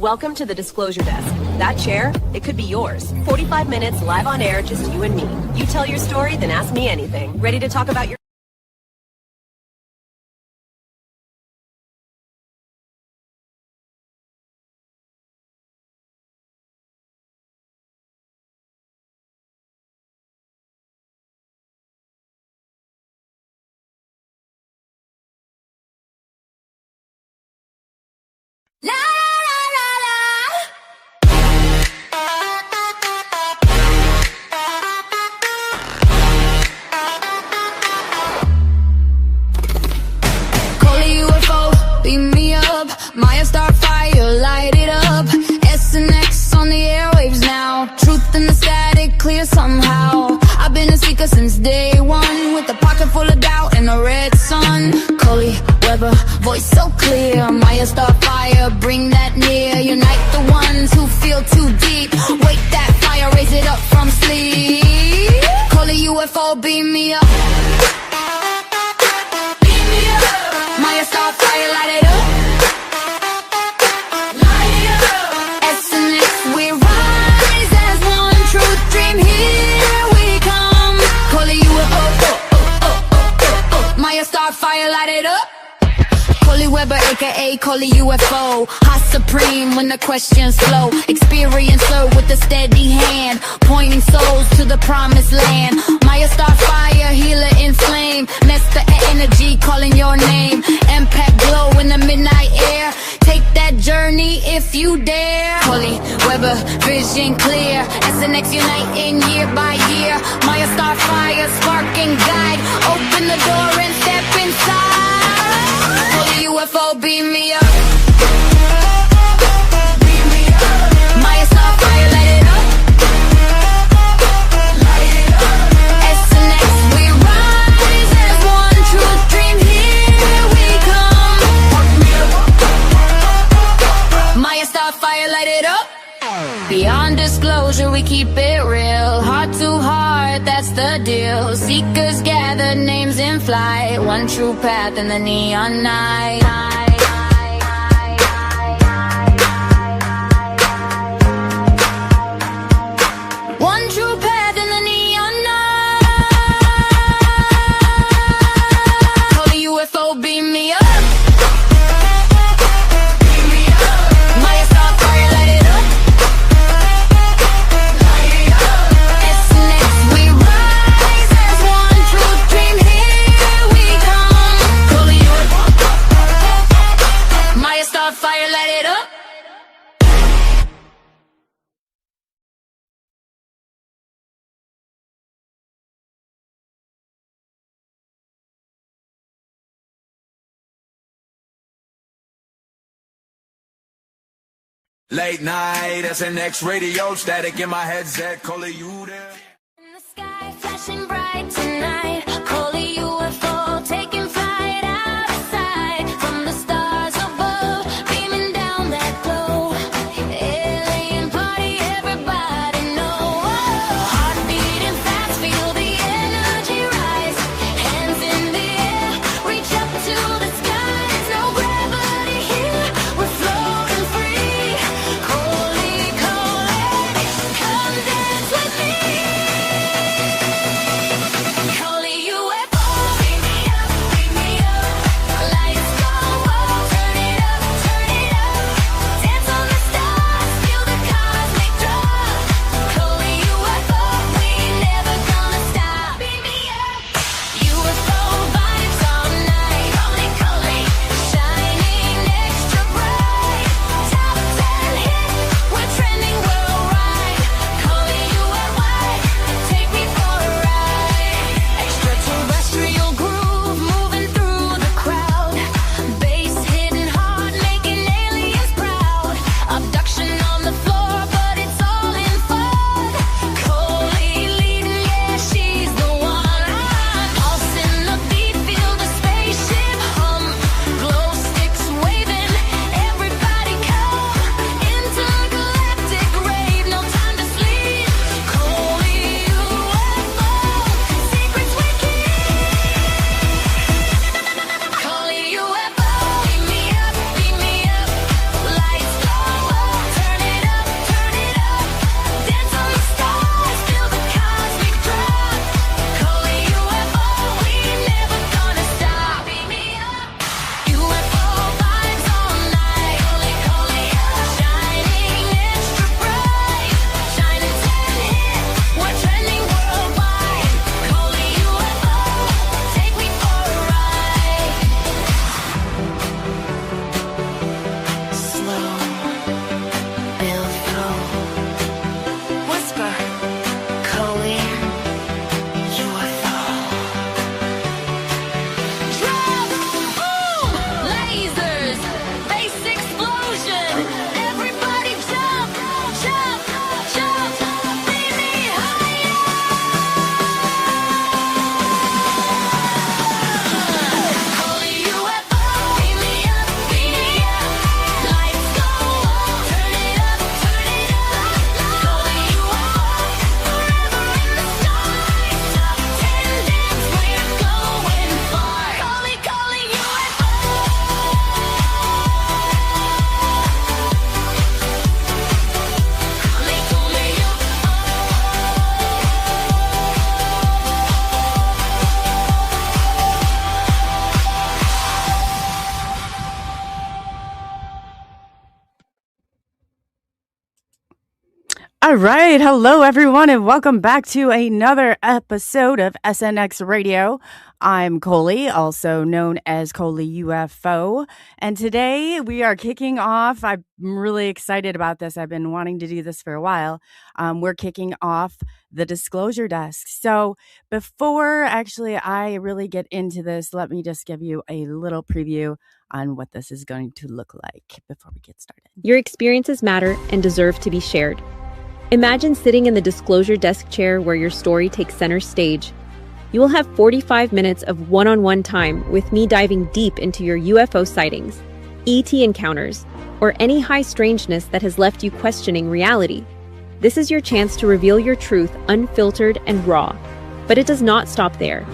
Welcome to the Disclosure Desk. That chair, it could be yours. 45 minutes live on air, just you and me. You tell your story, then ask me anything. Ready to talk about your... ColeyUFO, beam me up. Maya Starfire, light it up. S and X on the airwaves now. Truth in the static, clear somehow. I've been a seeker since day one, with a pocket full of doubt and a red sun. Coley, Weber, voice so clear. Maya Starfire, bring that near. Unite the ones who feel too deep. Wake that fire, raise it up from sleep. ColeyUFO, beam me up. Maya Starfire, light it up. Light it up. S and X, we rise as one. Truth dream, here we come. ColeyUFO, Maya Starfire, light it up. Coley Weber, aka ColeyUFO, hot supreme when the questions flow. Experiencer with a steady hand, pointing souls to the promised land. Maya Starfire, healer in flame. Nesta energy, calling your name. Impact glow in the midnight air. Take that journey if you dare. Coley Weber, vision clear. SNX uniting year by year. Maya Starfire, spark and guide. Open the door and step inside. ColeyUFO, beam me up. Beam me up. Maya Starfire, light it up. Light it up. SNX, we rise as one. Truth dream, here we come. Maya Starfire, light it up. Beyond disclosure, we keep it real. Heart to heart, that's the deal. Seekers gather, names in flight. One true path in the neon night. One true path in the neon night. ColeyUFO, beam me up. Beam me up. Maya Starfire, light it up. Light it up. SNX, we rise as one. Truth dream, here we come. ColeyUFO, Maya Starfire, light it up. Late night, SNX radio, static in my headset, Coley, you there? In the sky, flashing bright tonight. ColeyUFO, taking flight outside. From the stars above, beaming down that glow. Alien party, everybody know. Heart beating fast, feel the energy rise. Hands in the air, reach up to the skies. No gravity here, we're floating free. Coley, come dance with me. Coley, All right. Hello, everyone, and welcome back to another episode of SNX Radio. I'm Coley, also known as ColeyUFO. And today we are kicking off. I'm really excited about this. I've been wanting to do this for a while. We're kicking off the Disclosure Desk. So before actually I really get into this, let me just give you a little preview on what this is going to look like before we get started. Your experiences matter and deserve to be shared. Imagine sitting in the Disclosure Desk chair where your story takes center stage. You will have 45 minutes of one-on-one time with me diving deep into your UFO sightings, ET encounters, or any high strangeness that has left you questioning reality. This is your chance to reveal your truth unfiltered and raw. But it does not stop there.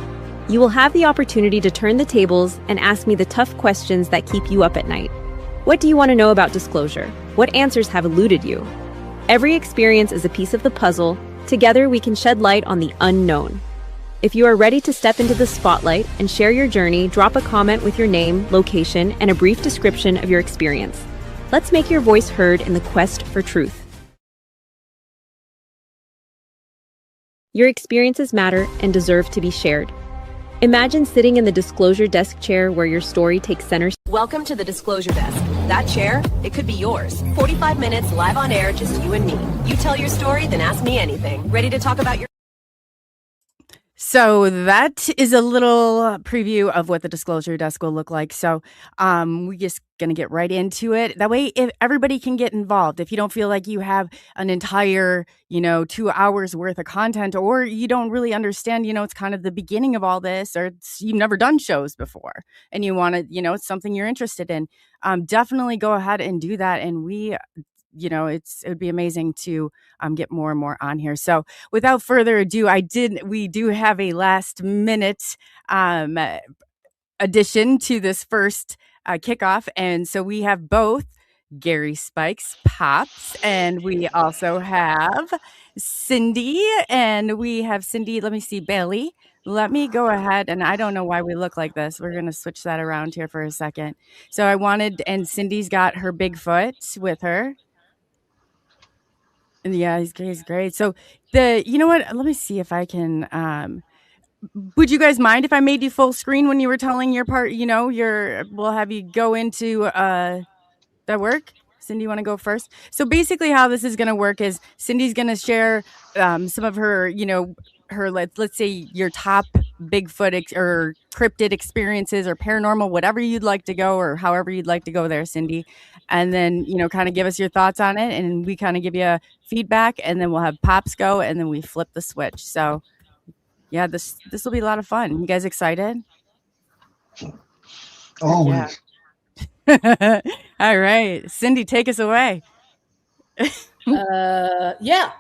You will have the opportunity to turn the tables and ask me the tough questions that keep you up at night. What do you want to know about disclosure? What answers have eluded you? Every experience is a piece of the puzzle. Together, we can shed light on the unknown. If you are ready to step into the spotlight and share your journey, drop a comment with your name, location, and a brief description of your experience. Let's make your voice heard in the quest for truth. Your experiences matter and deserve to be shared. Imagine sitting in the Disclosure Desk chair where your story takes center. Welcome to the Disclosure Desk. That chair, it could be yours. 45 minutes live on air, just you and me. You tell your story, then ask me anything. Ready to talk about your... So that is a little preview of what the Disclosure Desk will look like. So we're just going to get right into it. That way, if everybody can get involved. If you don't feel like you have an entire, 2 hours worth of content, or you don't really understand, it's kind of the beginning of all this, or you've never done shows before and you want to, it's something you're interested in, definitely go ahead and do that. And we it would be amazing to get more and more on here. So without further ado, we do have a last minute addition to this first kickoff. And so we have both Gary Spikes Pops, and we also have Cyndy, and we have Cyndy, let me see, Bailey. Let me go ahead, and I don't know why we look like this. We're going to switch that around here for a second. So and Cindy's got her Bigfoot with her. Yeah, he's great. So you know what? Let me see if I can. Would you guys mind if I made you full screen when you were telling your part? We'll have you go into that work. Cyndy, you want to go first? So basically, how this is going to work is Cindy's going to share some of her, her let's say your top Bigfoot or cryptid experiences or paranormal, whatever you'd like to go, or however you'd like to go there, Cyndy. And then, kind of give us your thoughts on it, and we kind of give you feedback, and then we'll have Pops go, and then we flip the switch. So yeah, this will be a lot of fun. You guys excited? Always. Yeah. All right, Cyndy, take us away. Yeah.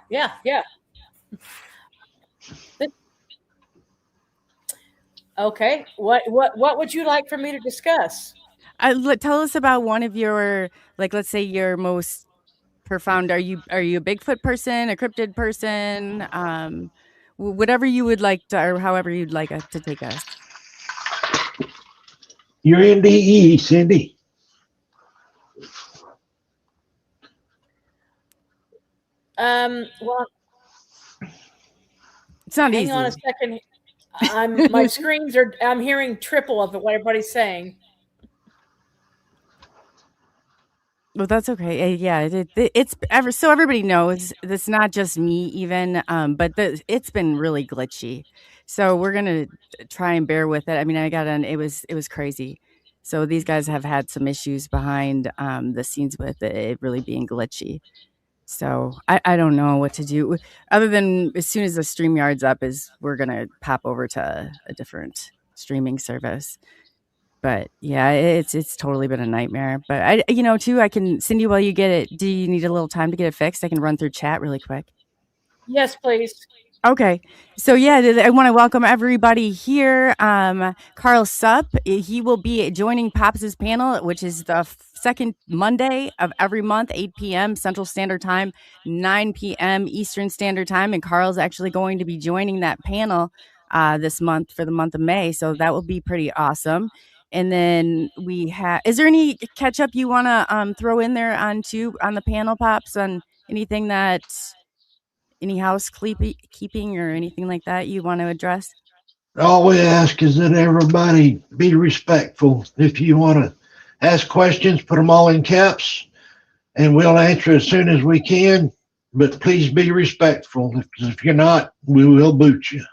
Okay. What would you like for me to discuss? Tell us about one of your, let's say your most profound. Are you a Bigfoot person, a cryptid person? Whatever you would like to, or however you'd like us to take us. You're in DE, Cyndy. Well, it's not easy. Hang on a second. My screens are. I'm hearing triple of what everybody's saying. Well, that's okay. Yeah, it's ever so everybody knows it's not just me, even. But it's been really glitchy, so we're gonna try and bear with it. I mean, it was crazy. So these guys have had some issues behind the scenes with it really being glitchy. So I don't know what to do other than as soon as the StreamYard's up, we're gonna pop over to a different streaming service. But yeah, it's totally been a nightmare. But I can, Cyndy, while you get it, do you need a little time to get it fixed? I can run through chat really quick. Yes, please. Okay. So yeah, I want to welcome everybody here. Carl Supp, he will be joining Pops' panel, which is the second Monday of every month, 8 p.m. Central Standard Time, 9 p.m. Eastern Standard Time. And Carl's actually going to be joining that panel this month for the month of May. So that will be pretty awesome. And then we have, is there any catch up you want to throw in there on the panel, Pops, on anything that any housekeeping or anything like that you want to address? All we ask is that everybody be respectful. If you want to ask questions, put them all in caps, and we'll answer as soon as we can. But please be respectful. If you're not, we will boot you.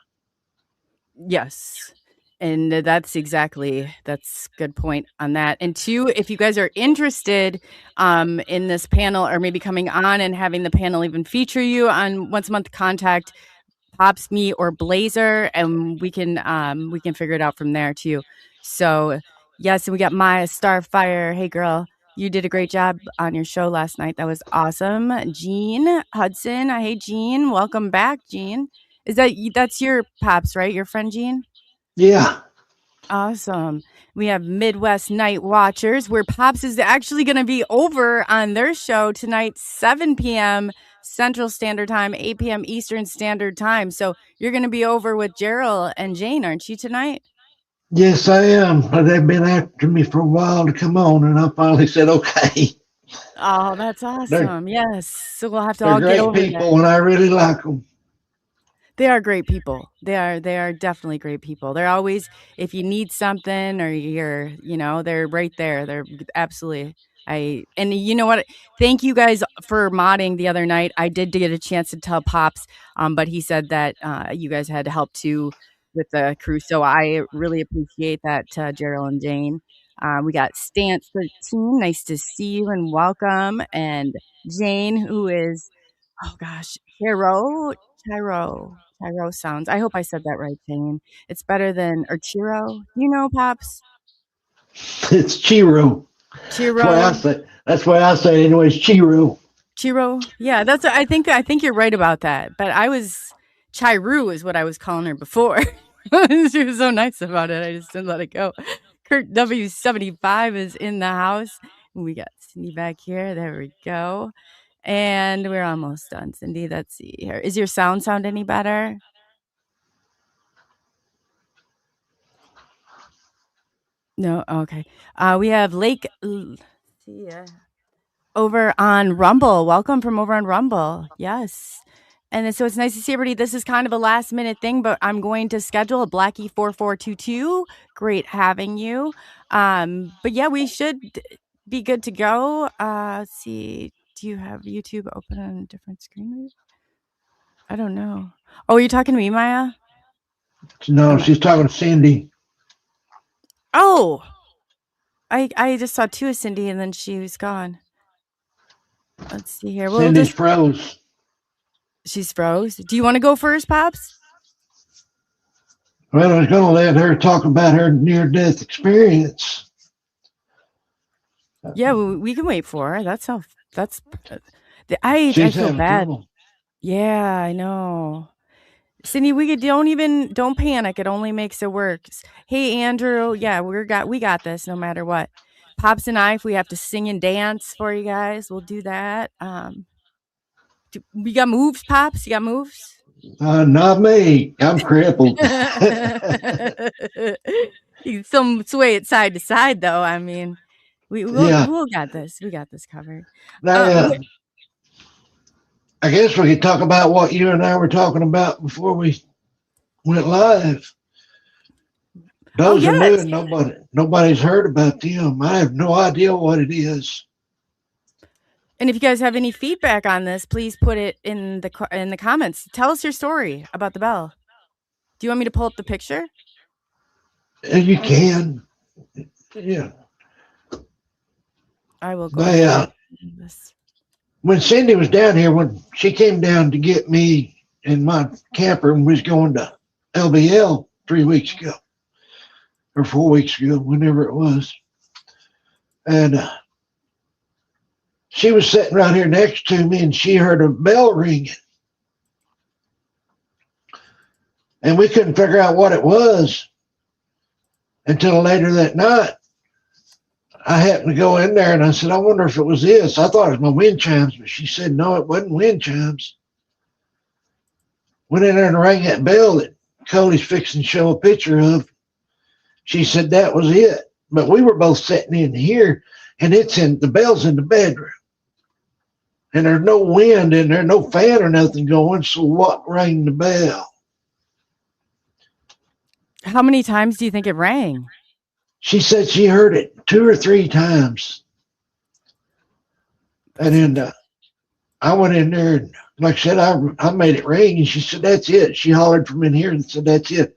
Yes. And that's a good point on that. And two, if you guys are interested in this panel or maybe coming on and having the panel even feature you on once a month, contact Pops, me, or Blazer, and we can figure it out from there too. So yes, and we got Maya Starfire. Hey girl, you did a great job on your show last night. That was awesome. Jean Hudson. Hey Jean, welcome back, Jean. That's your Pops, right? Your friend Jean? Yeah. Awesome. We have Midwest Night Watchers, where Pops is actually going to be over on their show tonight, 7 p.m. Central Standard Time, 8 p.m. Eastern Standard Time. So you're going to be over with Gerald and Jane, aren't you, tonight? Yes, I am. They've been after me for a while to come on, and I finally said, okay. Oh, that's awesome. Yes. So we'll have to They're all get great over people, that. and I really like them. They are great people. They are definitely great people. They're always, if you need something or they're right there. They're absolutely. And you know what? Thank you guys for modding the other night. I did get a chance to tell Pops, but he said that you guys had help too with the crew. So I really appreciate that, Gerald and Jane. We got Stance13. Nice to see you and welcome. And Jane, who is, oh gosh, Chiro sounds. I hope I said that right, Jane. It's better than or Chiro. You know, Pops? It's Chiro. Chiro. That's why I say it anyways, Chiro. Chiro. Yeah, I think you're right about that. But Chiru is what I was calling her before. She was so nice about it. I just didn't let it go. Kurt W75 is in the house. We got Cyndy back here. There we go. And we're almost done, Cyndy. Let's see here. Is your sound any better? No? Okay. We have Lake over on Rumble. Welcome from over on Rumble. Yes. And so it's nice to see everybody. This is kind of a last minute thing, but I'm going to schedule a Blackie4422. Great having you. But yeah, we should be good to go. Let's see. Do you have YouTube open on a different screen? I don't know. Oh, are you talking to me, Maya? No, she's talking to Cyndy. Oh, I just saw two of Cyndy and then she was gone. Let's see here. Cindy's froze. She's froze. Do you want to go first, Pops? Well, I was going to let her talk about her near-death experience. Yeah, we can wait for her. I feel bad. Trouble. Yeah, I know. Cyndy, don't panic. It only makes it worse. Hey, Andrew. Yeah, we got this no matter what. Pops and I, if we have to sing and dance for you guys, we'll do that. We got moves, Pops? You got moves? Not me. I'm crippled. You can sway it side to side, though. I mean, we'll got this. We got this covered. Now, I guess we could talk about what you and I were talking about before we went live. Those are new and nobody's heard about them. I have no idea what it is. And if you guys have any feedback on this, please put it in the comments. Tell us your story about the bell. Do you want me to pull up the picture? You can. Yeah. I will go. When Cyndy was down here, when she came down to get me in my camper and was going to LBL 3 weeks ago, or 4 weeks ago, whenever it was. And she was sitting right here next to me and she heard a bell ringing. And we couldn't figure out what it was until later that night. I happened to go in there and I said, I wonder if it was this. I thought it was my wind chimes, but she said, no, it wasn't wind chimes. Went in there and rang that bell that Coley's fixing to show a picture of. She said that was it. But we were both sitting in here and the bell's in the bedroom. and there's no wind in there, no fan or nothing going. So what rang the bell? How many times do you think it rang? She said she heard it 2 or 3 times. And then I went in there, and like I said, I made it ring, and she said, that's it. She hollered from in here and said, that's it.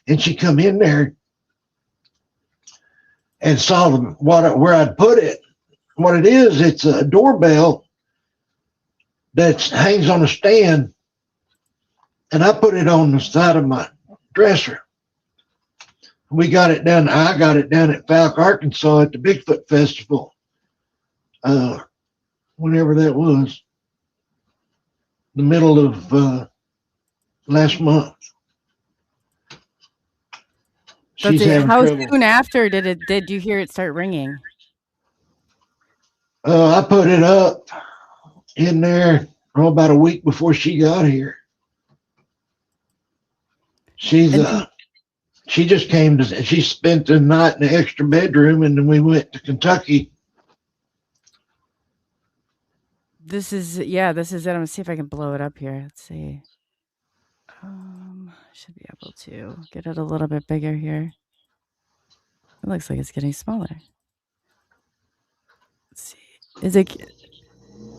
And she come in there and saw where I'd put it. What it is, it's a doorbell that hangs on a stand, and I put it on the side of my dresser. I got it down at Falk, Arkansas at the Bigfoot Festival. Whenever that was, the middle of last month. She's having How trouble. soon after did you hear it start ringing? I put it up in there about a week before she got here. She just came to. She spent the night in the extra bedroom, and then we went to Kentucky. This is it. I'm gonna see if I can blow it up here. Let's see. Should be able to get it a little bit bigger here. It looks like it's getting smaller. Let's see. Is it?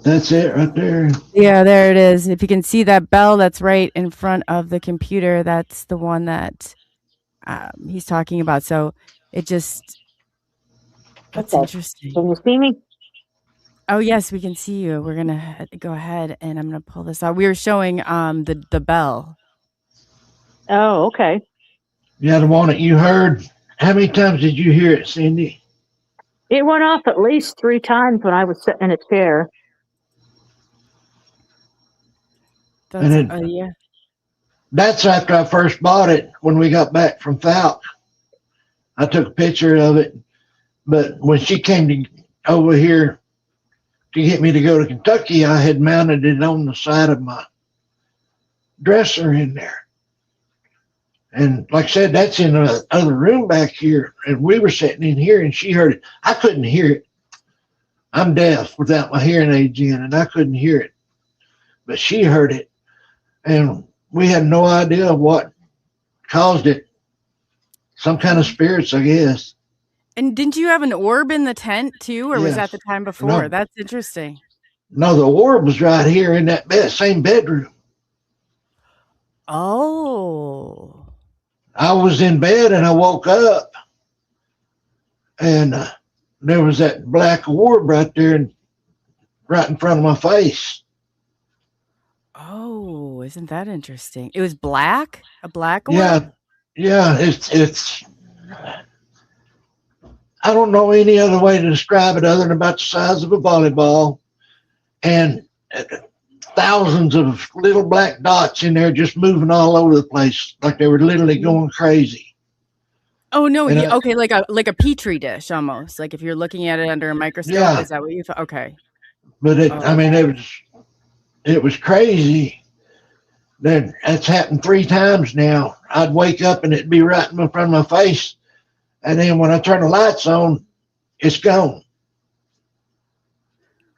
That's it right there. Yeah, there it is. If you can see that bell that's right in front of the computer, that's the one that he's talking about. So it just, that's interesting. Can you see me? Oh, yes, we can see you. We're going to go ahead and I'm going to pull this out. We were showing the bell. Oh, okay. Yeah, the one that you heard. How many times did you hear it, Cyndy? It went off at least 3 times when I was sitting in a chair. Yeah. That's after I first bought it when we got back from Falk. I took a picture of it. But when she came over here to get me to go to Kentucky, I had mounted it on the side of my dresser in there. And like I said, that's in the other room back here. And we were sitting in here, and she heard it. I couldn't hear it. I'm deaf without my hearing aids in, and I couldn't hear it. But she heard it. And we had no idea what caused it. Some kind of spirits, I guess. And didn't you have an orb in the tent too, or was that the time before? No. That's interesting. No, the orb was right here in that same bedroom. Oh. I was in bed and I woke up, and there was that black orb right there, right in front of my face. Oh, isn't that interesting? It was black? A black orb? Yeah. It's. I don't know any other way to describe it other than about the size of a volleyball, and thousands of little black dots in there just moving all over the place like they were literally going crazy. Oh no! Okay, like a petri dish almost. Like if you're looking at it under a microscope, is that what you thought? Okay. But it was crazy. Then that's happened 3 times now. I'd wake up and it'd be right in front of my face, and then when I turn the lights on, it's gone.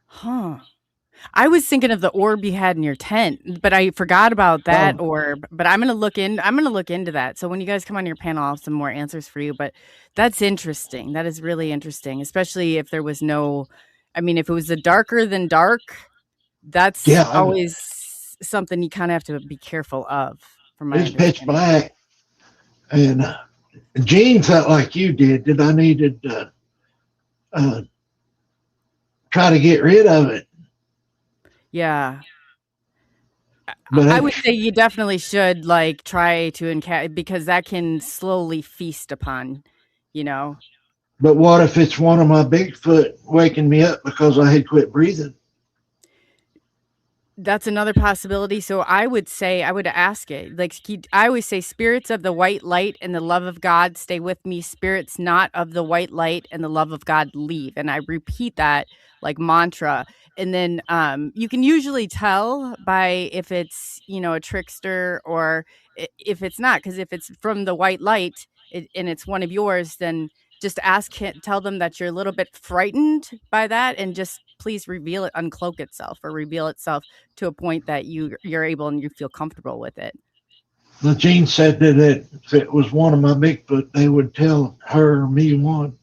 Huh. I was thinking of the orb you had in your tent, but I forgot about that orb. But I'm gonna look into that. So when you guys come on your panel, I'll have some more answers for you. But that's interesting. That is really interesting, especially if there was no. I mean, if it was the darker than dark, that's always something you kind of have to be careful of. It's pitch black, and Gene felt like you did that I needed to try to get rid of it. Yeah. But I would say you definitely should try to because that can slowly feast upon, But what if it's one of my Bigfoot waking me up because I had quit breathing? That's another possibility. So I would ask it. I always say, spirits of the white light and the love of God, stay with me. Spirits not of the white light and the love of God, leave. And I repeat that like mantra. And then you can usually tell by if it's, a trickster or if it's not. Because if it's from the white light and it's one of yours, then just tell them that you're a little bit frightened by that and just please reveal it, uncloak itself, or reveal itself to a point that you're able and you feel comfortable with it. The Gene said that if it was one of my Bigfoot, they would tell her or me one.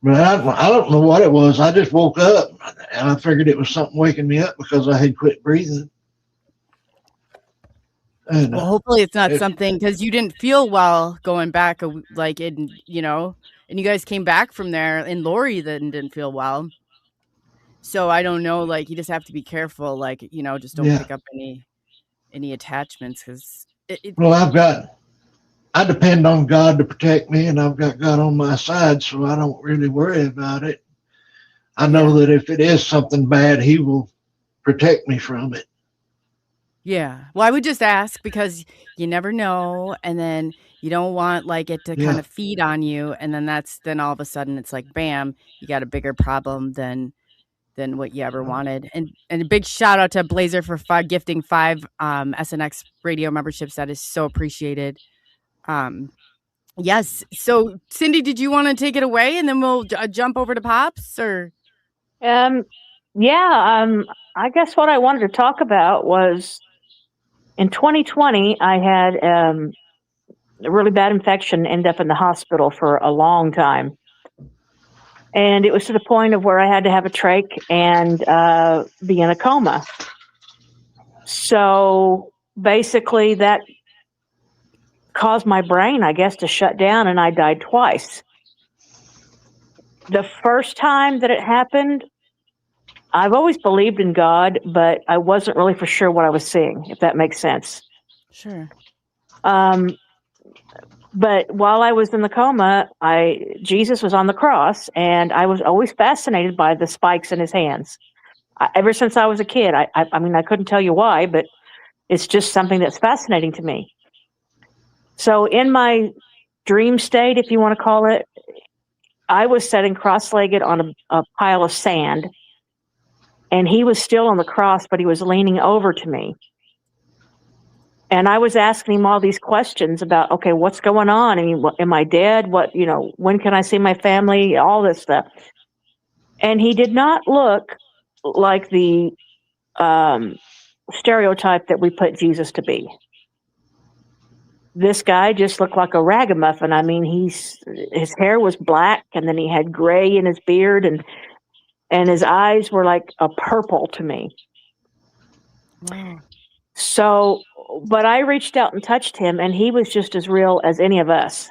But I don't know what it was. I just woke up and I figured it was something waking me up because I had quit breathing. And, well, hopefully it's not something, because you didn't feel well going back, like in, you know, and you guys came back from there, and Lori then didn't feel well. So I don't know, like, you just have to be careful, like, you know, just don't pick up any attachments, because well, I depend on God to protect me, and I've got God on my side, so I don't really worry about it. I know that if it is something bad, he will protect me from it. Yeah. Well, I would just ask, because you never know, and then you don't want like it to kind of feed on you, and then all of a sudden it's like, bam, you got a bigger problem than what you ever wanted. And a big shout out to Blazer for gifting 5 SNX radio memberships. That is so appreciated. Yes. So Cyndy, did you want to take it away, and then we'll jump over to Pops? Or I guess what I wanted to talk about was in 2020, I had a really bad infection, ended up in the hospital for a long time. And it was to the point of where I had to have a trach and be in a coma. So basically that caused my brain, I guess, to shut down, and I died twice. The first time that it happened, I've always believed in God, but I wasn't really for sure what I was seeing, if that makes sense. Sure. But while I was in the coma, Jesus was on the cross, and I was always fascinated by the spikes in his hands. Ever since I was a kid, I mean, I couldn't tell you why, but it's just something that's fascinating to me. So in my dream state, if you want to call it, I was sitting cross-legged on a pile of sand, and he was still on the cross, but he was leaning over to me. And I was asking him all these questions about, okay, what's going on? I mean, am I dead? What, you know, when can I see my family? All this stuff. And he did not look like the stereotype that we put Jesus to be. This guy just looked like a ragamuffin. I mean, his hair was black, and then he had gray in his beard, and his eyes were like a purple to me. Wow. So, but I reached out and touched him, and he was just as real as any of us.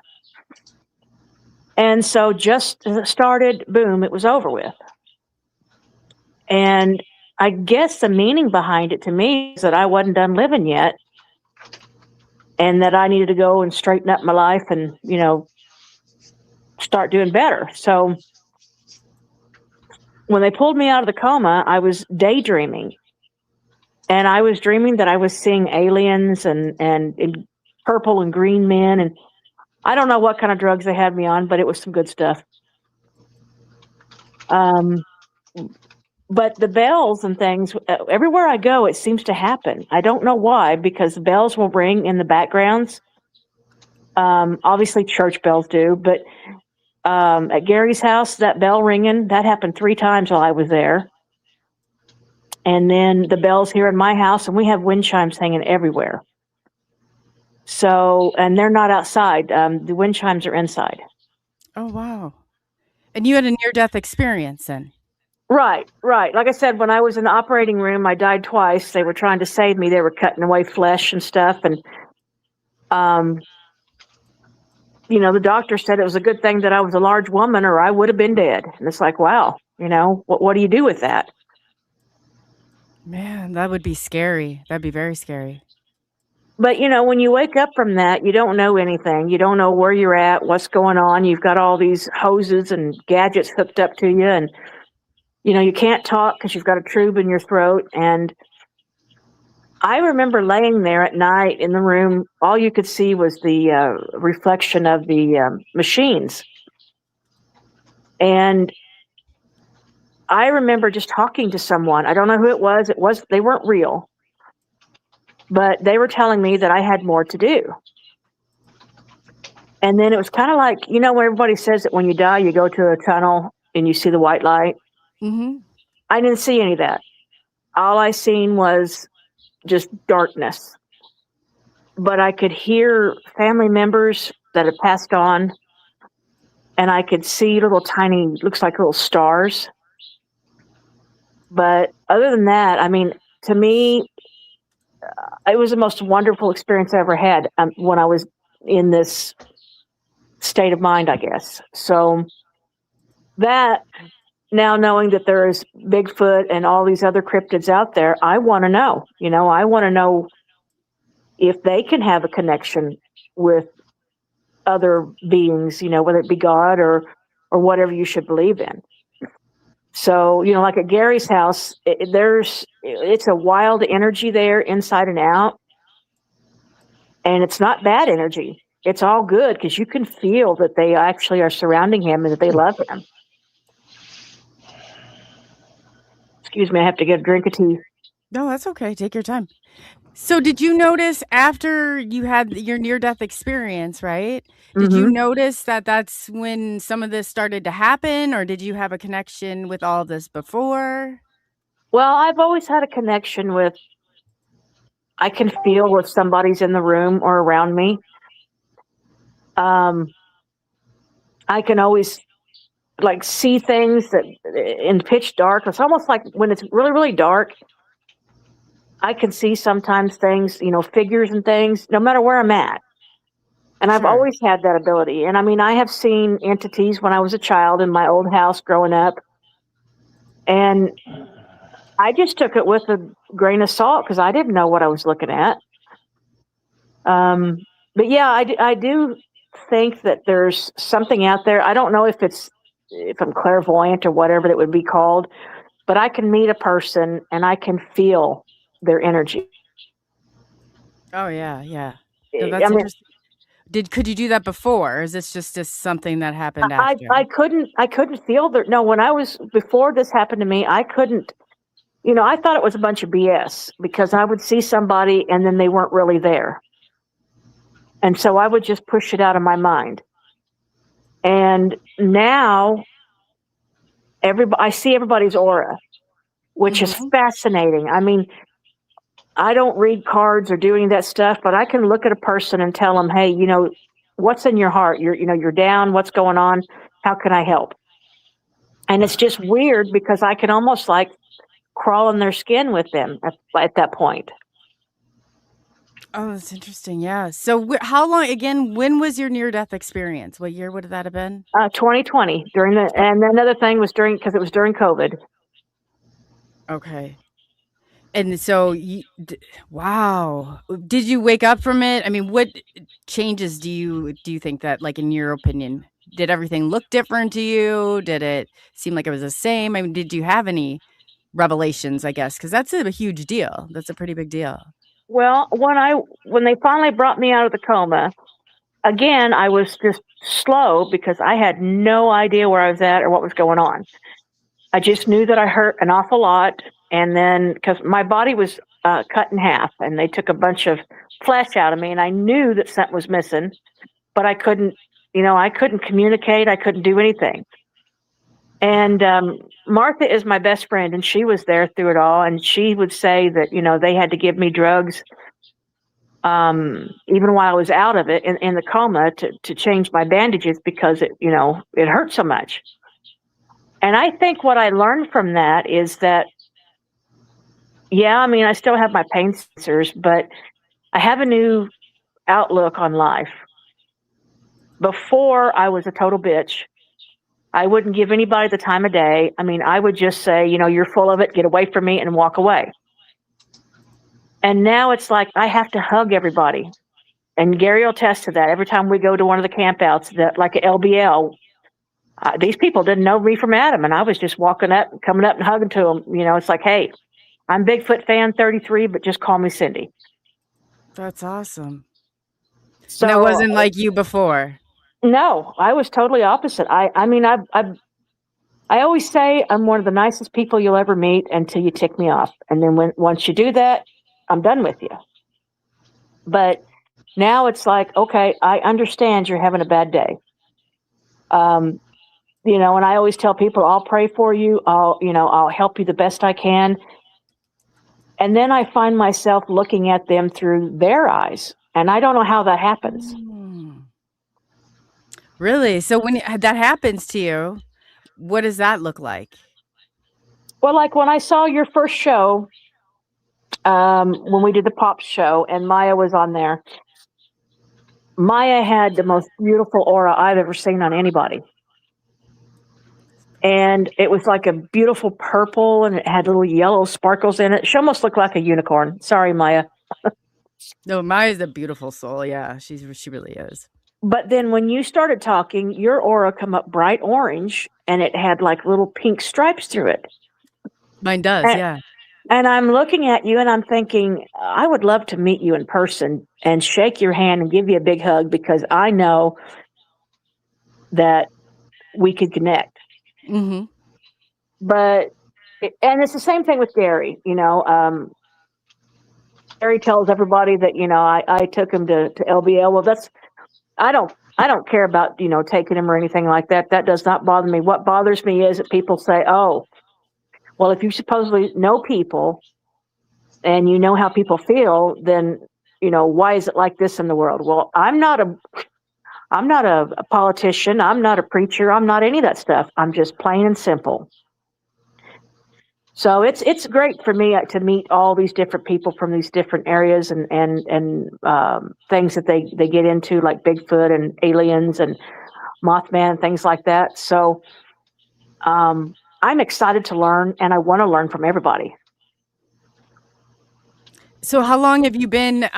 And so just as it started, boom, it was over with. And I guess the meaning behind it to me is that I wasn't done living yet, and that I needed to go and straighten up my life and, you know, start doing better. So when they pulled me out of the coma, I was daydreaming. And I was dreaming that I was seeing aliens and purple and green men. And I don't know what kind of drugs they had me on, but it was some good stuff. But the bells and things, everywhere I go, it seems to happen. I don't know why, because bells will ring in the backgrounds. Obviously, church bells do. But at Gary's house, that bell ringing, that happened 3 times while I was there. And then the bells here in my house, and we have wind chimes hanging everywhere. So, and they're not outside. The wind chimes are inside. Oh, wow. And you had a near-death experience then? Right. Like I said, when I was in the operating room, I died twice. They were trying to save me. They were cutting away flesh and stuff. And, you know, the doctor said it was a good thing that I was a large woman, or I would have been dead. And it's like, wow, you know, what do you do with that? Man, that would be scary. That'd be very scary. But, you know, when you wake up from that, you don't know anything. You don't know where you're at, what's going on. You've got all these hoses and gadgets hooked up to you. And, you know, you can't talk because you've got a tube in your throat. And I remember laying there at night in the room. All you could see was the reflection of the machines. And I remember just talking to someone. I don't know who it was. They weren't real, but they were telling me that I had more to do. And then it was kind of like, you know, when everybody says that when you die, you go to a tunnel and you see the white light. Mm-hmm. I didn't see any of that. All I seen was just darkness. But I could hear family members that had passed on, and I could see little tiny, looks like little stars. But other than that, I mean, to me, it was the most wonderful experience I ever had when I was in this state of mind, I guess. So that, now knowing that there is Bigfoot and all these other cryptids out there, I want to know. I want to know if they can have a connection with other beings, whether it be God or whatever you should believe in. So, like at Gary's house, it's a wild energy there inside and out. And it's not bad energy. It's all good because you can feel that they actually are surrounding him and that they love him. Excuse me, I have to get a drink of tea. No, that's okay. Take your time. So did you notice after you had your near-death experience, right? Did you notice that that's when some of this started to happen, or did you have a connection with all this before? Well, I've always had a connection with, I can feel if somebody's in the room or around me. I can always see things that in pitch dark. It's almost like when it's really, really dark, I can see sometimes things, figures and things, no matter where I'm at. And I've always had that ability. And I mean, I have seen entities when I was a child in my old house growing up. And I just took it with a grain of salt because I didn't know what I was looking at. But yeah, I do think that there's something out there. I don't know if I'm clairvoyant or whatever that would be called, but I can meet a person and I can feel their energy. Oh yeah. No, that's interesting. Could you do that before? Or is this just something that happened after? I couldn't feel that. No, before this happened to me, I couldn't, I thought it was a bunch of BS because I would see somebody and then they weren't really there. And so I would just push it out of my mind. And now I see everybody's aura, which is fascinating. I mean, I don't read cards or do any of that stuff, but I can look at a person and tell them, hey, what's in your heart? You're down. What's going on? How can I help? And it's just weird because I can almost crawl in their skin with them at that point. Oh, that's interesting. Yeah. So how long, again, when was your near-death experience? What year would that have been? 2020 and another thing was because it was during COVID. Okay. And so, wow. Did you wake up from it? I mean, what changes do you think that, in your opinion, did everything look different to you? Did it seem like it was the same? I mean, did you have any revelations, I guess? Because that's a huge deal. That's a pretty big deal. Well, when they finally brought me out of the coma, again, I was just slow because I had no idea where I was at or what was going on. I just knew that I hurt an awful lot. And then, because my body was cut in half and they took a bunch of flesh out of me, and I knew that something was missing, but I couldn't communicate. I couldn't do anything. And Martha is my best friend, and she was there through it all. And she would say that, they had to give me drugs even while I was out of it in the coma to change my bandages because it hurt so much. And I think what I learned from that is that, yeah, I mean, I still have my pain sensors, but I have a new outlook on life. Before, I was a total bitch. I wouldn't give anybody the time of day. I mean, I would just say, you're full of it, get away from me, and walk away. And now it's like I have to hug everybody. And Gary will attest to that. Every time we go to one of the campouts, like at LBL, these people didn't know me from Adam, and I was just walking up, coming up and hugging to them. It's like, hey, I'm Bigfoot fan 33, but just call me Cyndy. That's awesome. So that wasn't like you before. No, I was totally opposite. I mean, I always say I'm one of the nicest people you'll ever meet until you tick me off. And then once you do that, I'm done with you. But now it's like, okay, I understand you're having a bad day. and I always tell people, I'll pray for you. I'll help you the best I can. And then I find myself looking at them through their eyes. And I don't know how that happens. Really? So when that happens to you, what does that look like? Well, like when I saw your first show, when we did the pop show and Maya was on there, Maya had the most beautiful aura I've ever seen on anybody. And it was like a beautiful purple, and it had little yellow sparkles in it. She almost looked like a unicorn. Sorry, Maya. No, Maya's a beautiful soul. Yeah, she really is. But then when you started talking, your aura come up bright orange, and it had like little pink stripes through it. Mine does, yeah. And I'm looking at you, and I'm thinking, I would love to meet you in person and shake your hand and give you a big hug, because I know that we could connect. Mm-hmm. And it's the same thing with Gary. Gary tells everybody that I took him to LBL. Well, I don't care about taking him or anything like that. That does not bother me. What bothers me is that people say, "Oh, well, if you supposedly know people and you know how people feel, then why is it like this in the world?" Well, I'm not a politician. I'm not a preacher. I'm not any of that stuff. I'm just plain and simple. So it's great for me to meet all these different people from these different areas and things that they get into, like Bigfoot and aliens and Mothman and things like that. So I'm excited to learn, and I want to learn from everybody. So how long have you been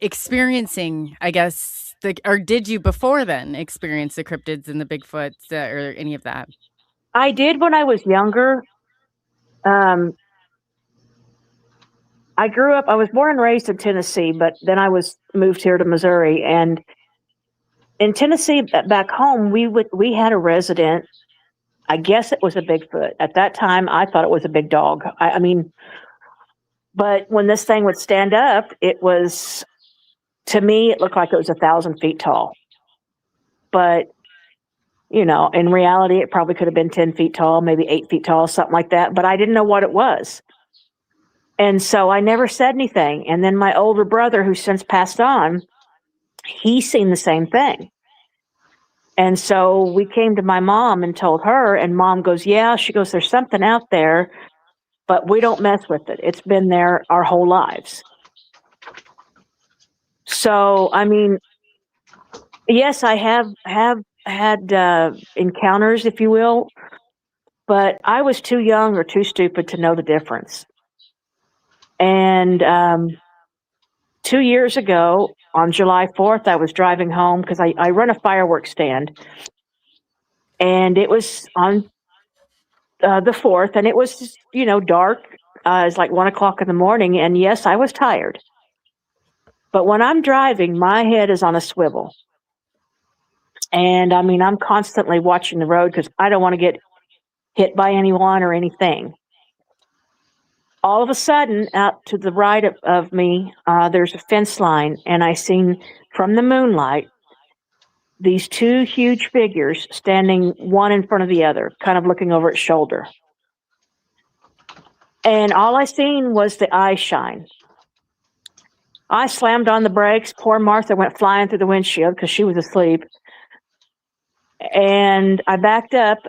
experiencing, I guess, or did you before then experience the cryptids and the Bigfoots or any of that? I did when I was younger. I was born and raised in Tennessee, but then I was moved here to Missouri. And in Tennessee, back home, we had a resident. I guess it was a Bigfoot. At that time, I thought it was a big dog. I mean, but when this thing would stand up, to me, it looked like it was 1,000 feet tall. But in reality, it probably could have been 10 feet tall, maybe 8 feet tall, something like that. But I didn't know what it was. And so I never said anything. And then my older brother, who's since passed on, he's seen the same thing. And so we came to my mom and told her, and Mom goes, yeah, she goes, there's something out there, but we don't mess with it. It's been there our whole lives. So, I mean, yes, I have had encounters, if you will, but I was too young or too stupid to know the difference. And 2 years ago, on July 4th, I was driving home because I run a fireworks stand. And it was on the 4th, and it was just, dark. It's like 1 o'clock in the morning. And yes, I was tired. But when I'm driving, my head is on a swivel. And I mean, I'm constantly watching the road because I don't want to get hit by anyone or anything. All of a sudden, out to the right of me, there's a fence line, and I seen from the moonlight these two huge figures standing one in front of the other, kind of looking over its shoulder. And all I seen was the eye shine. I slammed on the brakes. Poor Martha went flying through the windshield because she was asleep. And I backed up,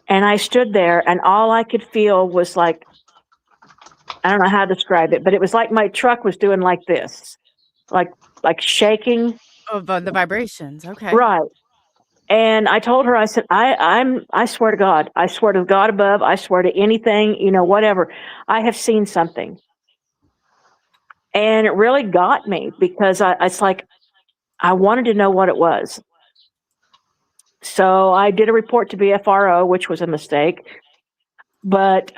and I stood there, and all I could feel was like, I don't know how to describe it, but it was like my truck was doing like this, like shaking. Oh, the vibrations. Okay. Right. And I told her, I said, I swear to God, I swear to God above, I swear to anything, whatever. I have seen something. And it really got me because it's like, I wanted to know what it was. So I did a report to BFRO, which was a mistake, but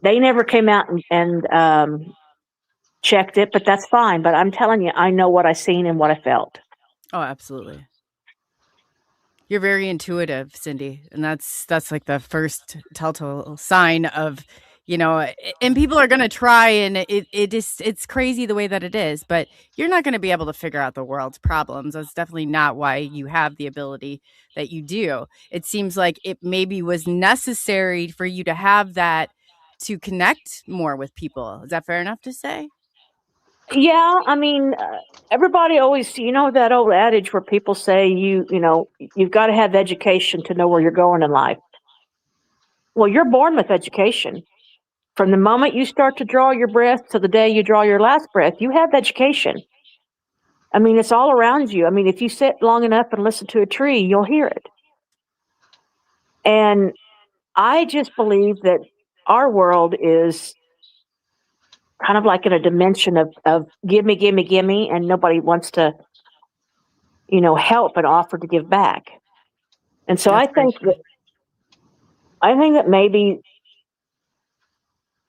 they never came out and checked it, but that's fine. But I'm telling you, I know what I seen and what I felt. Oh, absolutely. You're very intuitive, Cyndy, and that's like the first telltale sign of you know, and people are going to try, and it's crazy the way that it is, but you're not going to be able to figure out the world's problems. That's definitely not why you have the ability that you do. It seems like it maybe was necessary for you to have that to connect more with people. Is that fair enough to say? Yeah, I mean, everybody always, you know, that old adage where people say you know, you've got to have education to know where you're going in life. Well, you're born with education. From the moment you start to draw your breath to the day you draw your last breath, you have education. I mean, it's all around you. I mean, if you sit long enough and listen to a tree, you'll hear it. And I just believe that our world is kind of like in a dimension of give me, and nobody wants to, you know, help and offer to give back. And so That's very true. I think that maybe,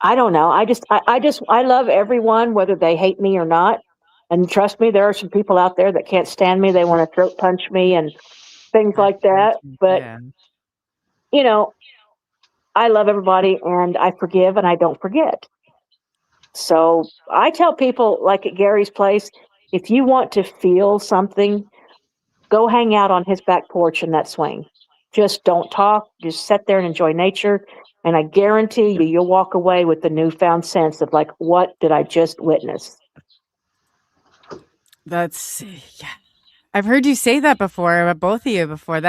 I don't know. I love everyone, whether they hate me or not. And trust me, there are some people out there that can't stand me. They want to throat punch me and things like that. But, Yeah. you know, I love everybody and I forgive and I don't forget. So I tell people, like at Gary's place, if you want to feel something, go hang out on his back porch in that swing. Just don't talk. Just sit there and enjoy nature. And I guarantee you, you'll walk away with the newfound sense of like, what did I just witness? That's, yeah. I've heard you say that before, both of you before.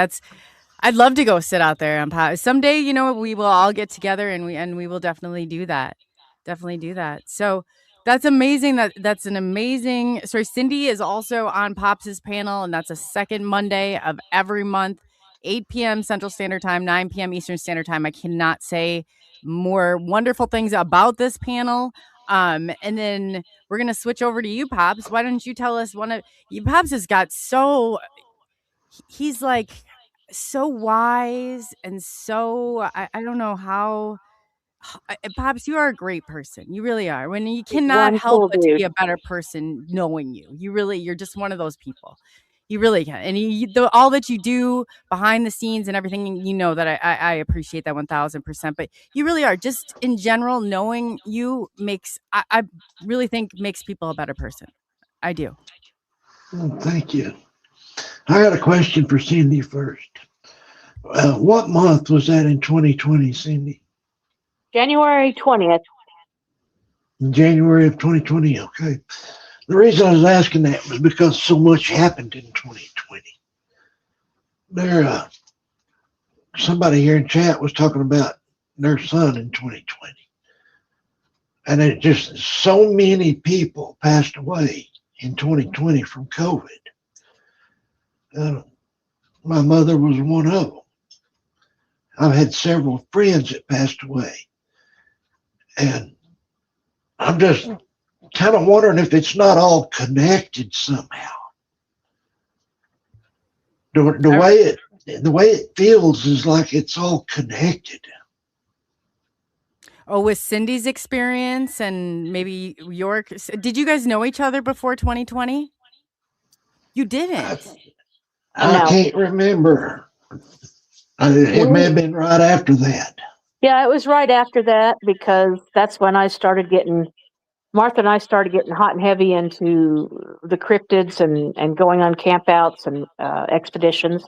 I'd love to go sit out there and someday, you know, we will all get together and we will definitely do that. Definitely do that. So that's amazing. That's an amazing. Sorry, Cyndy is also on Pops's panel, and that's a second Monday of every month, 8 p.m. Central Standard Time, 9 p.m. Eastern Standard Time. I cannot say more wonderful things about this panel. And then we're gonna switch over to you, Pops. Why don't you tell us one of you? Pops has got he's like so wise and so I don't know how. Pops, you are a great person. You really are. When you cannot One help cool but to be dude. a better person knowing you. You're just one of those people. You really can. And all that you do behind the scenes and everything, you know that I appreciate that 1000%. But you really are. Just in general, knowing you I really think makes people a better person. I do. Oh, thank you. I got a question for Cindy first. What month was that in 2020, Cindy? January 20th. In January of 2020. Okay. The reason I was asking that was because so much happened in 2020. Somebody here in chat was talking about their son in 2020. And it just, so many people passed away in 2020 from COVID. My mother was one of them. I've had several friends that passed away. And I'm just kind of wondering if it's not all connected somehow. The way it feels is like it's all connected. Oh, with Cindy's experience and maybe York. Did you guys know each other before 2020? You didn't. I No. can't remember. It may have been right after that. Yeah, it was right after that because that's when Martha and I started getting hot and heavy into the cryptids and going on campouts and expeditions.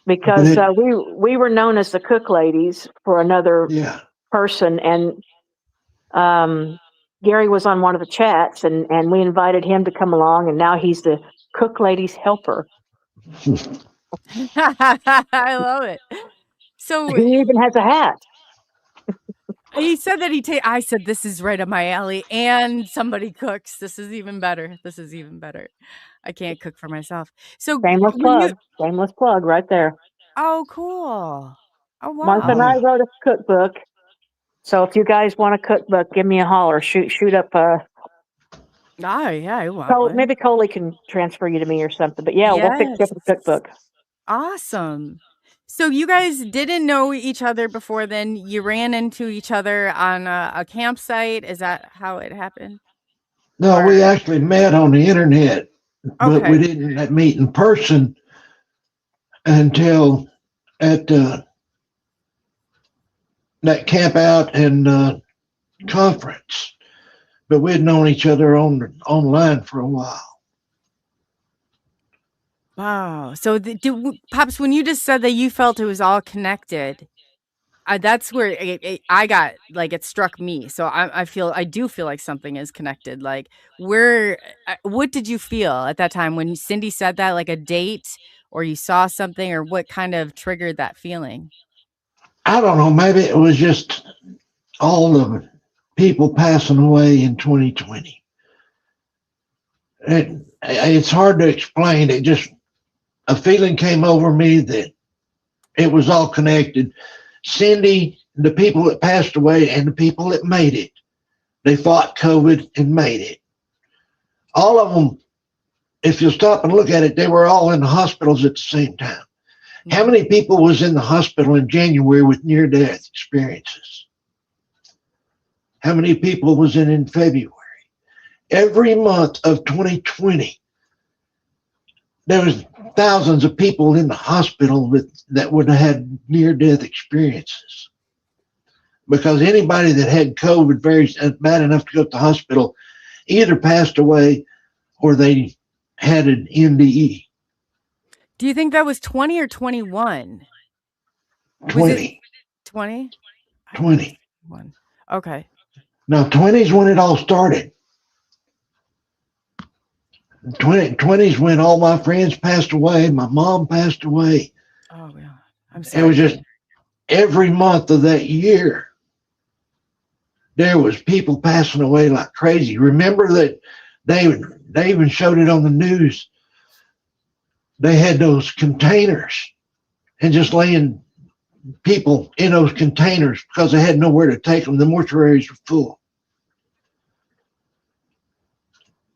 Because we were known as the cook ladies for another person. And Gary was on one of the chats and we invited him to come along. And now he's the cook ladies helper. I love it. So he even has a hat. He said that I said, this is right up my alley. And somebody cooks. This is even better. I can't cook for myself. So Shameless plug right there. Oh, cool. Oh, wow. Martha and I wrote a cookbook. So if you guys want a cookbook, give me a holler. Shoot up. I want maybe Coley can transfer you to me or something. But yeah, we'll fix up a cookbook. Awesome. So you guys didn't know each other before then. You ran into each other on a campsite. Is that how it happened? No, we actually met on the internet, but we didn't meet in person until at that camp out and conference, but we'd known each other online for a while. Wow. So, Pops, when you just said that you felt it was all connected, that's where I got like it struck me. So I do feel like something is connected. Like, what did you feel at that time when Cyndy said that? Like a date, or you saw something, or what kind of triggered that feeling? I don't know. Maybe it was just all the people passing away in 2020. It's hard to explain. It just, a feeling came over me that it was all connected. Cyndy, the people that passed away and the people that made it, they fought COVID and made it. All of them, if you stop and look at it, they were all in the hospitals at the same time. How many people was in the hospital in January with near-death experiences? How many people was in February? Every month of 2020, there was thousands of people in the hospital that would have had near-death experiences. Because anybody that had COVID very bad enough to go to the hospital either passed away or they had an NDE. Do you think that was 20 or 21? 20. 20? 20. Okay. Now, 20 is when it all started. 20 is when all my friends passed away. My mom passed away. Oh, yeah. I'm sorry. It was just every month of that year, there was people passing away like crazy. Remember that they even showed it on the news. They had those containers and just laying people in those containers because they had nowhere to take them. The mortuaries were full.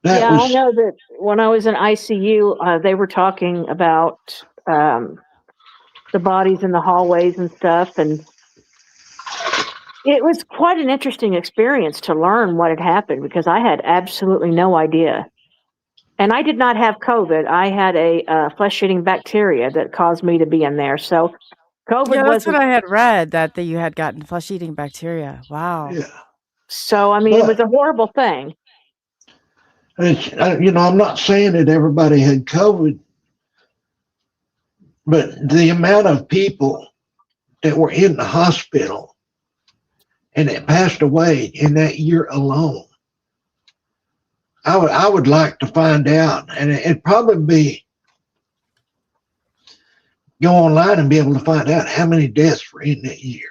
I know that when I was in ICU, they were talking about the bodies in the hallways and stuff. And it was quite an interesting experience to learn what had happened because I had absolutely no idea. And I did not have COVID. I had a flesh-eating bacteria that caused me to be in there. So COVID that's what I had read, that you had gotten flesh-eating bacteria. Wow. Yeah. So, I mean, it was a horrible thing. It's, I'm not saying that everybody had COVID, but the amount of people that were in the hospital and that passed away in that year alone, I would like to find out, and it'd probably be go online and be able to find out how many deaths were in that year.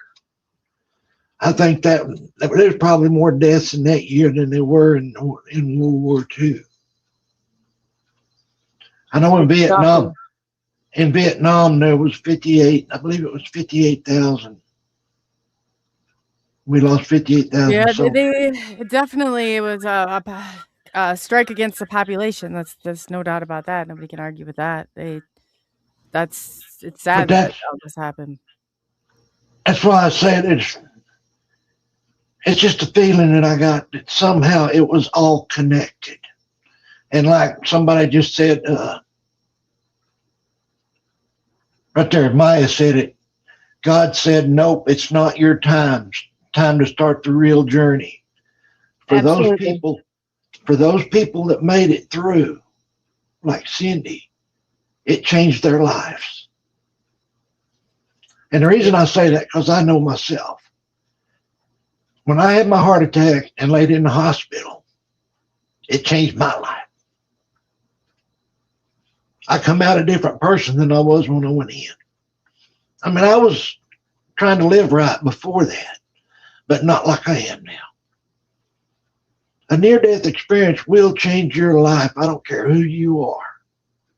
I think that there's probably more deaths in that year than there were in World War II. I know in Vietnam there was 58, I believe it was 58,000. We lost 58,000. Yeah, it was a strike against the population. There's no doubt about that. Nobody can argue with that. It's sad that all this happened. That's why I said it's just a feeling that I got that somehow it was all connected. And like somebody just said, right there, Maya said it. God said, nope, it's not your time. Time to start the real journey. For those people that made it through, like Cyndy, it changed their lives. And the reason I say that, because I know myself. When I had my heart attack and laid in the hospital, it changed my life. I come out a different person than I was when I went in. I mean, I was trying to live right before that, but not like I am now. A near-death experience will change your life. I don't care who you are.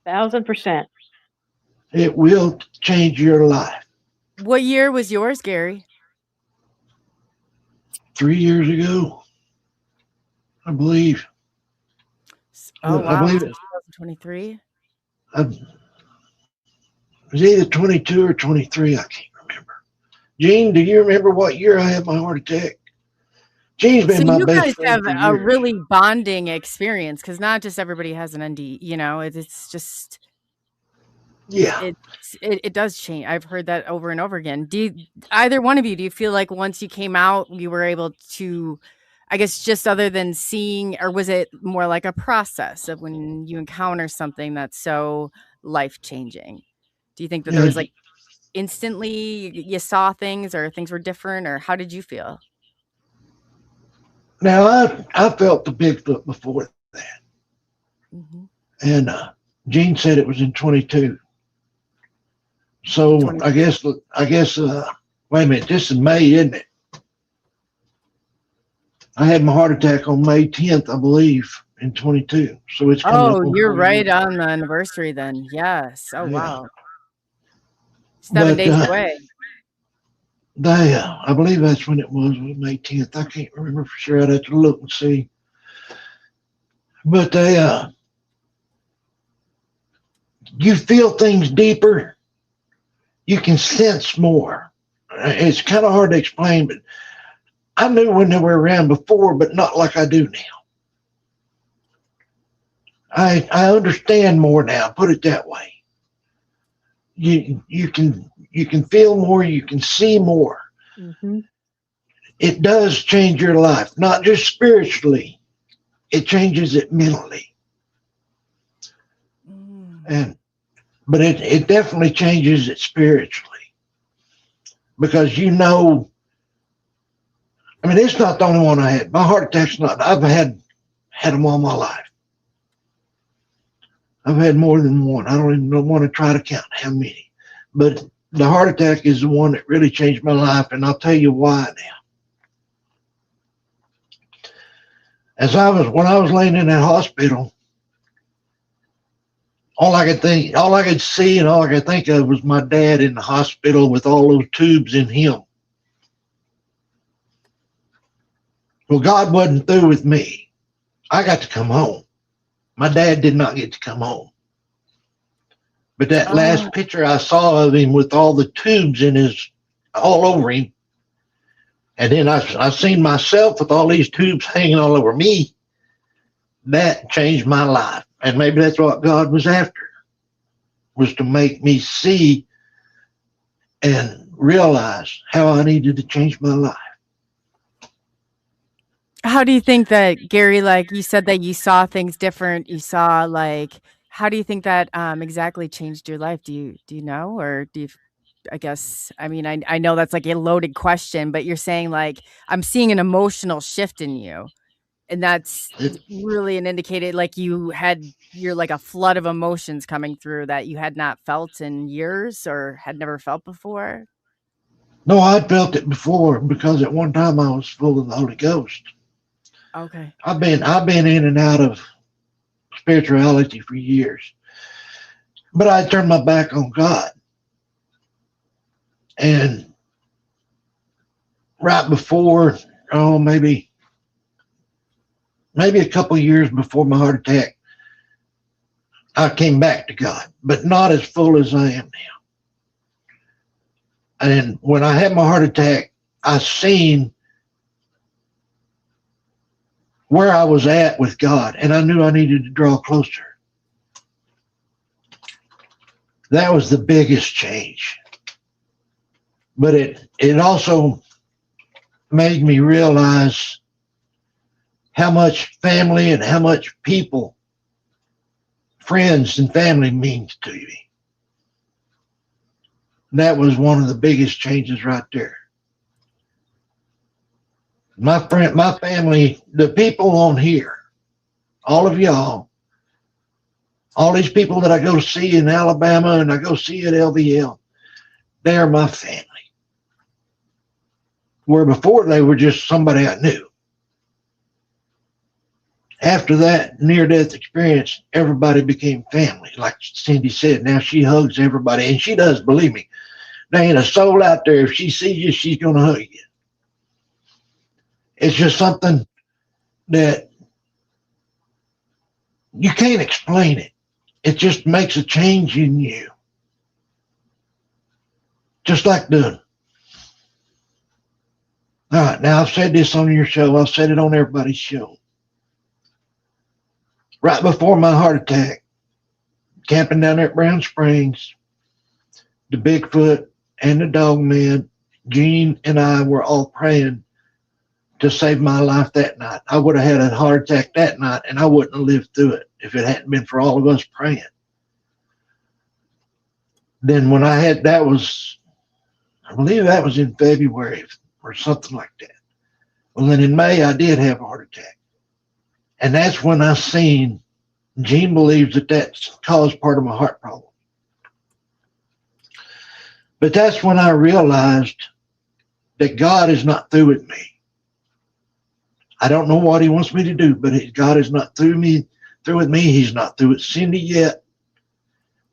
1,000%. It will change your life. What year was yours, Gary? 3 years ago, I believe. Oh, wow. I believe it. 2023? It was either 22 or 23. I can't remember. Gene, do you remember what year I had my heart attack? Gene's been my best friend. You guys have a really bonding experience because not just everybody has an ND, it's just. Yeah. It does change. I've heard that over and over again. Either one of you, do you feel like once you came out, you were able to, I guess, just other than seeing, or was it more like a process of when you encounter something that's so life changing? Do you think that You there know, was like instantly you saw things or things were different, or how did you feel? now I felt the Bigfoot before that, Mm-hmm. and Gene said it was in 22. So I guess wait a minute, this is May, isn't it? I had my heart attack on May 10th, I believe, in 22. So it's coming up Oh, on you're 20 right years. on the anniversary then. Yes. Oh, Yeah. wow. 7 But days away. I believe that's when it was May 10th. I can't remember for sure. I'd have to look and see. But you feel things deeper. You can sense more. It's kind of hard to explain, but I knew when they were around before, but not like I do now. I understand more now, put it that way. You can feel more, you can see more. Mm-hmm. It does change your life, not just spiritually. It changes it mentally. But it definitely changes it spiritually. Because I mean, it's not the only one I had. My heart attack's not, I've had them all my life. I've had more than one. I don't even want to try to count how many. But the heart attack is the one that really changed my life, and I'll tell you why now. When I was laying in that hospital, all I could see and all I could think of was my dad in the hospital with all those tubes in him. Well, God wasn't through with me. I got to come home. My dad did not get to come home. But that last picture I saw of him with all the tubes all over him, and then I seen myself with all these tubes hanging all over me, that changed my life. And maybe that's what God was after, was to make me see and realize how I needed to change my life. How do you think that, Gary, like you said that you saw things different, you saw how do you think that exactly changed your life? Do you know, or do you, I guess, I mean, I know that's like a loaded question, but you're saying like, I'm seeing an emotional shift in you. And that's really an indicator, like you're like a flood of emotions coming through that you had not felt in years or had never felt before. No, I'd felt it before because at one time I was full of the Holy Ghost. Okay. I've been in and out of spirituality for years, but I turned my back on God. And right before, maybe a couple of years before my heart attack, I came back to God, but not as full as I am now. And when I had my heart attack, I seen where I was at with God, and I knew I needed to draw closer. That was the biggest change. But it also made me realize how much family and how much people, friends and family means to me. That was one of the biggest changes right there. My family, the people on here, all of y'all, all these people that I go see in Alabama and I go see at LVL, they are my family. Where before they were just somebody I knew. After that near-death experience, everybody became family. Like Cyndy said, now she hugs everybody, and she does, believe me. There ain't a soul out there, if she sees you, she's going to hug you. It's just something that you can't explain it. It just makes a change in you. Just like all right, now I've said this on your show. I've said it on everybody's show. Right before my heart attack, camping down there at Brown Springs, the Bigfoot and the dog man, Gene and I were all praying to save my life that night. I would have had a heart attack that night, and I wouldn't have lived through it if it hadn't been for all of us praying. Then when I had, I believe that was in February or something like that. Well, then in May, I did have a heart attack. And that's when I seen, Gene believes that that's caused part of my heart problem. But that's when I realized that God is not through with me. I don't know what he wants me to do, but God is not through with me. He's not through with Cyndy yet.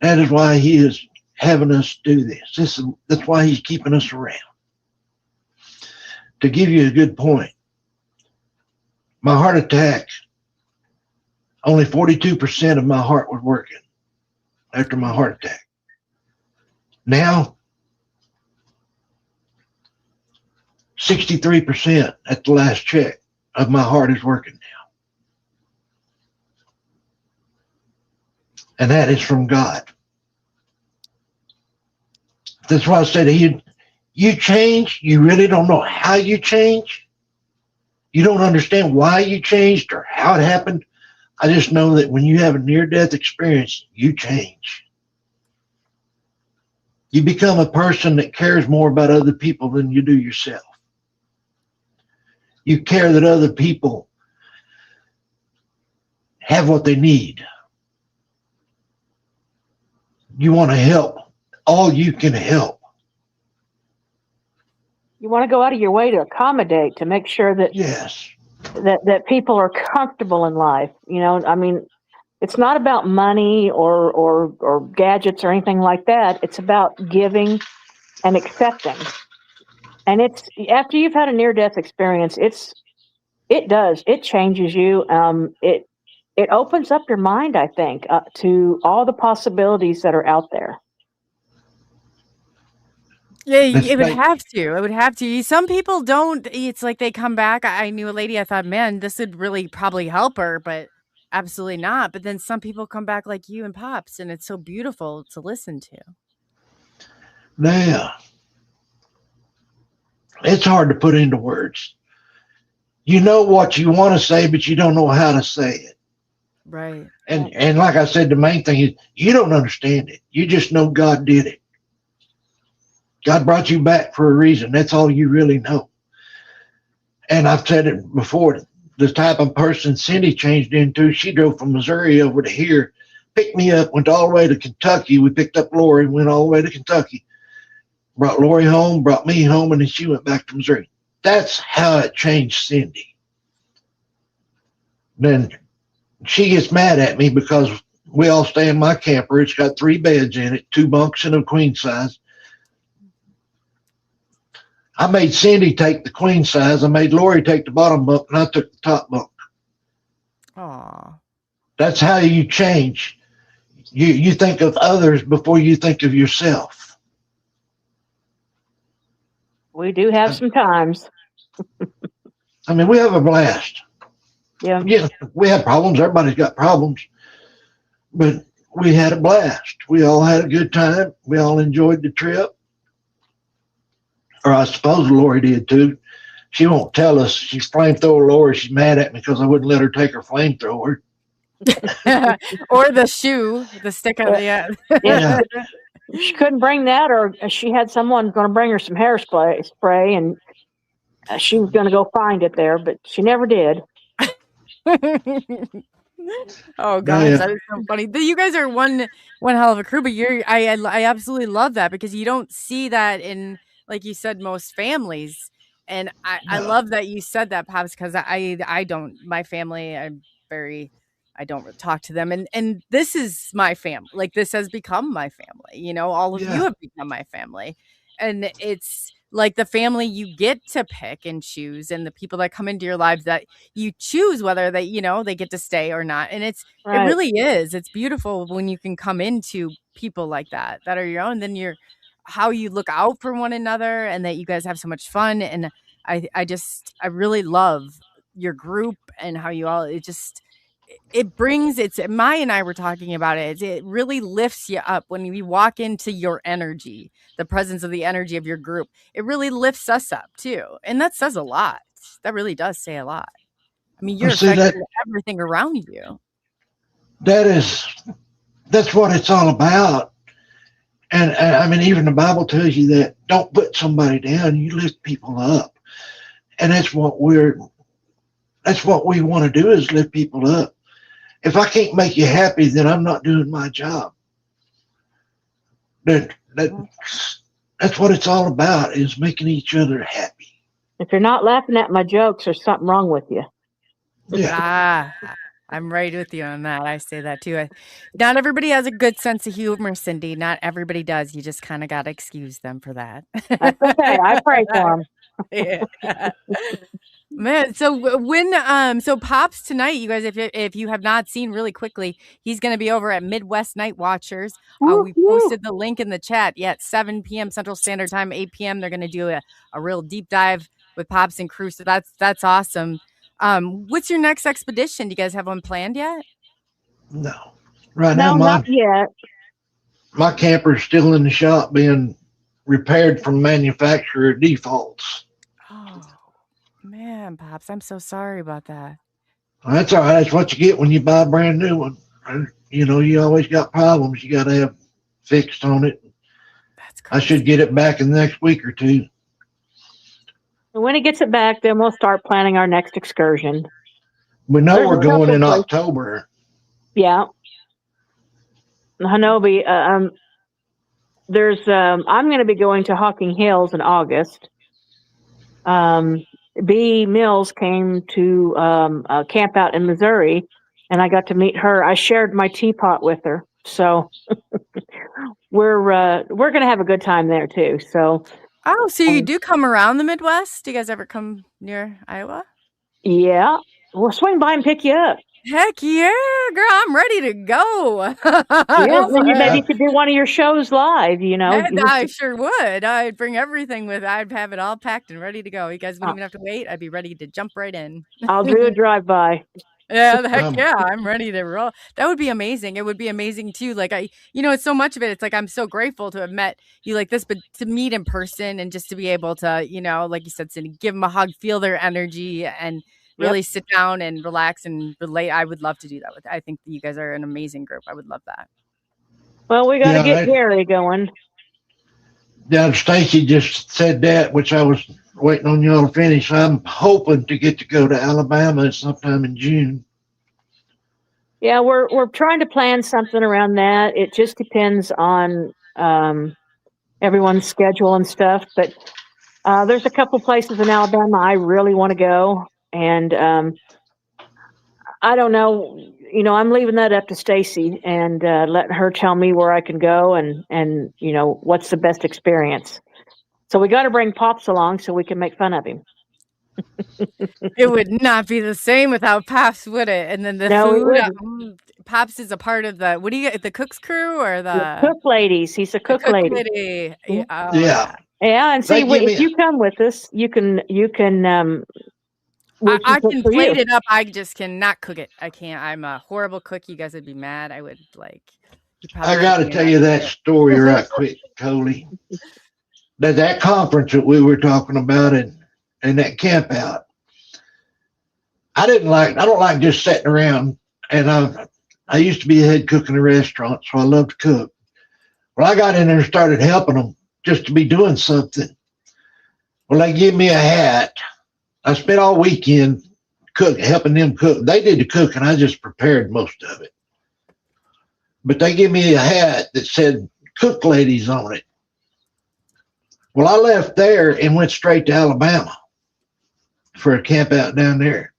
That is why he is having us do this. That's why he's keeping us around. To give you a good point, my heart attack, only 42% of my heart was working after my heart attack. Now, 63% at the last check of my heart is working now. And that is from God. That's why I said you change, you really don't know how you change. You don't understand why you changed or how it happened. I just know that when you have a near-death experience, you change. You become a person that cares more about other people than you do yourself. You care that other people have what they need. You want to help all you can help. You want to go out of your way to accommodate, to make sure that Yes. that people are comfortable in life. You know, I mean, it's not about money or gadgets or anything like that. It's about giving and accepting. And it's after you've had a near-death experience, it changes you. It opens up your mind, I think, to all the possibilities that are out there. Yeah, it would have to. It would have to. Some people don't. It's like they come back. I knew a lady, I thought, man, this would really probably help her, but absolutely not. But then some people come back like you and Pops, and it's so beautiful to listen to. Now, it's hard to put into words. You know what you want to say, but you don't know how to say it. Right. And like I said, the main thing is you don't understand it. You just know God did it. God brought you back for a reason. That's all you really know. And I've said it before, the type of person Cyndy changed into, she drove from Missouri over to here, picked me up, went all the way to Kentucky. We picked up Lori, went all the way to Kentucky, brought Lori home, brought me home, and then she went back to Missouri. That's how it changed Cyndy. Then she gets mad at me because we all stay in my camper. It's got 3 beds in it, 2 bunks and a queen size. I made Cyndy take the queen size. I made Lori take the bottom bunk, and I took the top bunk. Aw. That's how you change. You think of others before you think of yourself. We do have some times. I mean, we have a blast. Yeah. Yeah, we have problems. Everybody's got problems. But we had a blast. We all had a good time. We all enjoyed the trip. Or I suppose Lori did too. She won't tell us. She's flamethrower Lori. She's mad at me because I wouldn't let her take her flamethrower. Or the shoe, the stick of the. Yeah. She couldn't bring that, or she had someone going to bring her some hairspray, and she was going to go find it there, but she never did. Oh gosh, that is so funny. You guys are one hell of a crew, but I absolutely love that because you don't see that in, like you said, most families. And I love that you said that, Pops, because I don't, my family, I don't talk to them. And this is my family. Like, this has become my family. You know, all of you have become my family. And it's like the family you get to pick and choose, and the people that come into your lives that you choose whether they, you know, they get to stay or not. And it really is. It's beautiful when you can come into people like that are your own. Then how you look out for one another, and that you guys have so much fun. And I really love your group and how you all, it brings Maya and I were talking about it. It really lifts you up when you walk into your energy, the presence of the energy of your group. It really lifts us up too. And that says a lot. That really does say a lot. I mean, you're See, affecting everything around you. that's what it's all about. And I mean, even the Bible tells you that don't put somebody down, you lift people up. And that's what we want to do, is lift people up. If I can't make you happy, then I'm not doing my job. That's what it's all about, is making each other happy. If you're not laughing at my jokes, there's something wrong with you. Yeah. I'm right with you on that. I say that too. Not everybody has a good sense of humor, Cyndy. Not everybody does. You just kind of got to excuse them for that. That's okay. I pray for them. Yeah. Man, so so Pops tonight, you guys, if you have not seen, really quickly, he's going to be over at Midwest Night Watchers. We posted the link in the chat. Yeah, at 7 p.m. Central Standard Time, 8 p.m. They're going to do a real deep dive with Pops and crew. So that's awesome. What's your next expedition? Do you guys have one planned yet? No. Right No, now, not yet. my camper's still in the shop being repaired from manufacturer defaults. Oh, man, Pops, I'm so sorry about that. That's all right. That's what you get when you buy a brand new one. You know, you always got problems you got to have fixed on it. That's crazy. I should get it back in the next week or two. And when he gets it back, then we'll start planning our next excursion. We know There's we're a going couple in places. October. Yeah. Hanobi, I'm going to be going to Hocking Hills in August. B. Mills came to camp out in Missouri, and I got to meet her. I shared my teapot with her, so we're going to have a good time there too. So, So you do come around the Midwest? Do you guys ever come near Iowa? yeah, we'll swing by and pick you up. Heck yeah, girl! I'm ready to go. Yeah, then you maybe could do one of your shows live. You know, I sure would. I'd bring everything with. I'd have it all packed and ready to go. You guys wouldn't even have to wait. I'd be ready to jump right in. I'll do a drive-by. Yeah, heck yeah, I'm ready to roll. That would be amazing. It would be amazing too. Like it's so much of it. It's like I'm so grateful to have met you like this, but to meet in person and just to be able to, like you said, Cyndy, give them a hug, feel their energy, and really sit down and relax and relate. I would love to do that with. I think you guys are an amazing group. I would love that. Well, we got to get Gary going. Yeah, Stacy just said that, which I was waiting on y'all to finish. I'm hoping to get to go to Alabama sometime in June. Yeah, we're trying to plan something around that. It just depends on everyone's schedule and stuff. But there's a couple places in Alabama I really want to go, and I don't know. I'm leaving that up to Stacy and letting her tell me where I can go and what's the best experience. So we got to bring Pops along so we can make fun of him. It would not be the same without Pops, would it? And then the food. Pops is a part of the. What do you get? The cook's crew or the cook ladies? He's a cook lady. Yeah. Yeah, and see, if you come with us, you can. I can plate it up. I just cannot cook it. I can't. I'm a horrible cook. You guys would be mad. I would like. I got to tell you that story right quick, Coley. That conference that we were talking about and that camp out. I don't like just sitting around. And I used to be a head cook in a restaurant, so I love to cook. Well, I got in there and started helping them just to be doing something. Well, they give me a hat. I spent all weekend helping them cook. They did the cooking. I just prepared most of it. But they give me a hat that said cook ladies on it. Well, I left there and went straight to Alabama for a camp out down there.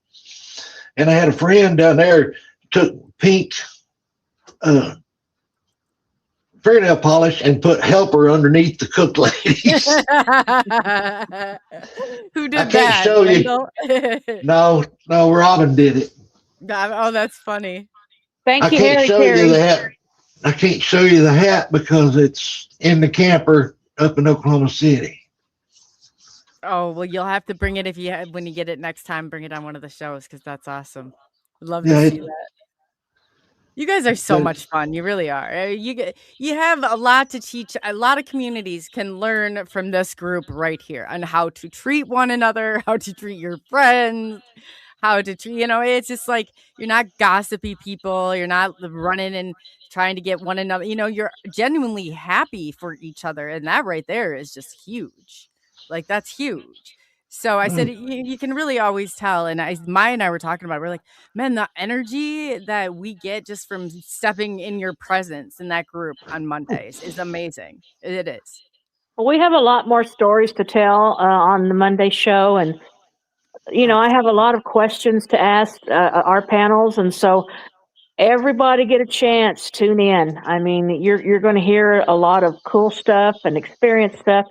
And I had a friend down there took pink fingernail polish and put helper underneath the cook ladies. Who did I can't show you. No, Robin did it. Oh, that's funny. Thank you, I can't show Harry. you the hat. I can't show you the hat because it's in the camper up in Oklahoma City. Oh, well, you'll have to bring it when you get it next time. Bring it on one of the shows because that's awesome. Love to Yeah, see that. You guys are so much fun. You really are. You have a lot to teach. A lot of communities can learn from this group right here on how to treat one another, how to treat your friends, how to treat, it's just like you're not gossipy people. You're not running and trying to get one another. You're genuinely happy for each other. And that right there is just huge. Like, that's huge. So I said, you can really always tell. And Maya and I were talking about it. We're like, man, the energy that we get just from stepping in your presence in that group on Mondays is amazing. It is. Well, we have a lot more stories to tell on the Monday show. And, I have a lot of questions to ask our panels. And so everybody get a chance, tune in. I mean, you're going to hear a lot of cool stuff and experience stuff.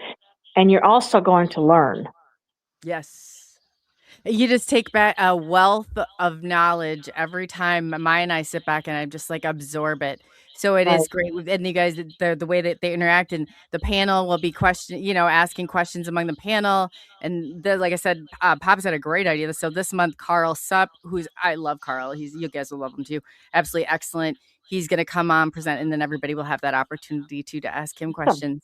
And you're also going to learn. Yes. You just take back a wealth of knowledge every time Maya and I sit back and I just like absorb it. So it is great. And you guys, the way that they interact, and the panel will be asking questions among the panel. And like I said, Pop's had a great idea. So this month, Carl Supp, I love Carl. You guys will love him too. Absolutely excellent. He's going to come on, present, and then everybody will have that opportunity to ask him questions.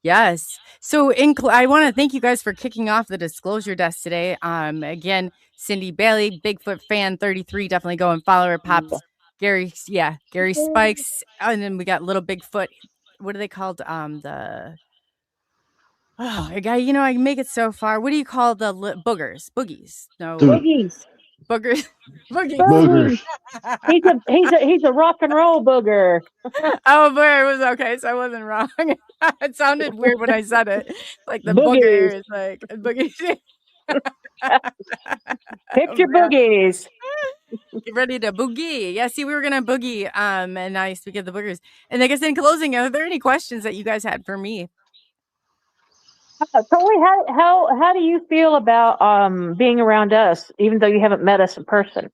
Yes. So I want to thank you guys for kicking off the Disclosure Desk today. Again, Cyndy Bailey, Bigfoot fan 33. Definitely go and follow her. Pops, Gary Spikes, and then we got Little Bigfoot. What are they called? I make it so far. What do you call the boogers? Boogies? No, Boogies. Boogers. Boogers. He's a rock and roll booger. Oh, booger was okay, so I wasn't wrong. It sounded weird when I said it. Like the booger is like boogie. Picture boogies. Get ready to boogie. Yeah, see, we were gonna boogie. And now you speak of the boogers. And I guess in closing, are there any questions that you guys had for me? Coley, how do you feel about being around us, even though you haven't met us in person?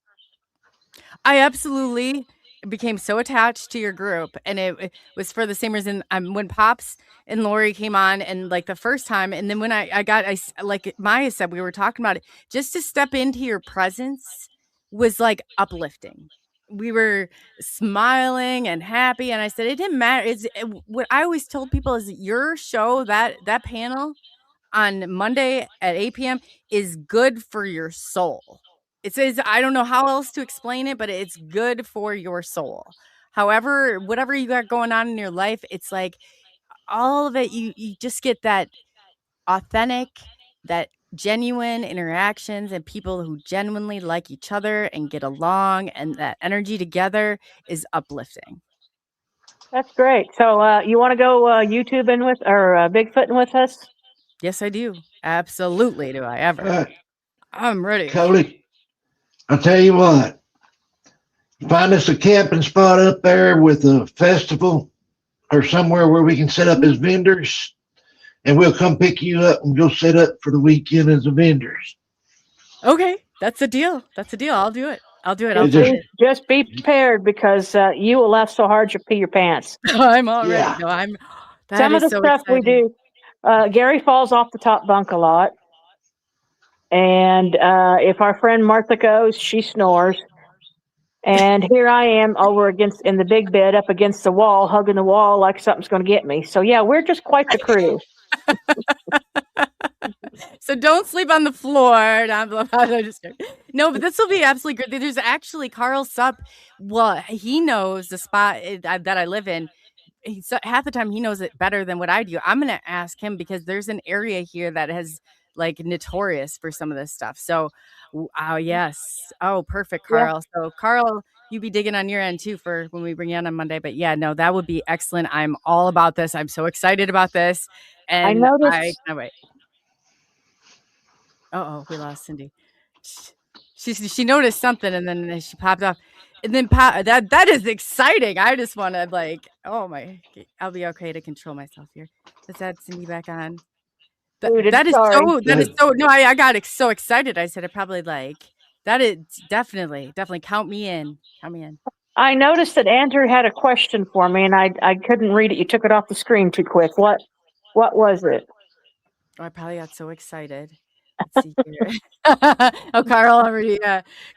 I absolutely became so attached to your group, and it was for the same reason. When Pops and Lori came on, and like the first time, and then when I like Maya said, we were talking about it, just to step into your presence was like uplifting. We were smiling and happy, and I said it didn't matter. What I always told people is your show, that panel on Monday at 8 p.m. is good for your soul. It says, I don't know how else to explain it, but it's good for your soul. However, whatever you got going on in your life, it's like all of it, you just get that authentic, that genuine interactions and people who genuinely like each other and get along, and that energy together is uplifting. That's great. So you want to go YouTubing with or Bigfooting with us? Yes, I do. Absolutely. Do I ever? I'm ready. Coley, I'll tell you what. Find us a camping spot up there with a festival or somewhere where we can set up as vendors, and we'll come pick you up and go set up for the weekend as the vendors. Okay, that's a deal. I'll do it. Just be prepared, because you will laugh so hard you'll pee your pants. I'm all ready. No, some of the stuff exciting. We do. Gary falls off the top bunk a lot, and if our friend Martha goes, she snores. And here I am over in the big bed up against the wall, hugging the wall like something's going to get me. So yeah, we're just quite the crew. So don't sleep on the floor. No, but this will be absolutely great. There's actually Carl Supp. Well, he knows the spot that I live in. Half the time he knows it better than what I do. I'm going to ask him, because there's an area here that has like notorious for some of this stuff. So, yes. Oh, perfect, Carl. Yeah. So Carl, you be digging on your end too for when we bring you on Monday. But yeah, no, that would be excellent. I'm all about this. I'm so excited about this. And I noticed. Wait. We lost Cyndy. She noticed something, and then she popped off. And then that is exciting. I just want to I'll be okay to control myself here. Let's add Cyndy back on. That is so. No, I got so excited. I said I probably that is definitely count me in. I noticed that Andrew had a question for me, and I couldn't read it. You took it off the screen too quick. What was it? Oh, I probably got so excited. Let's see here. Oh, Carl already.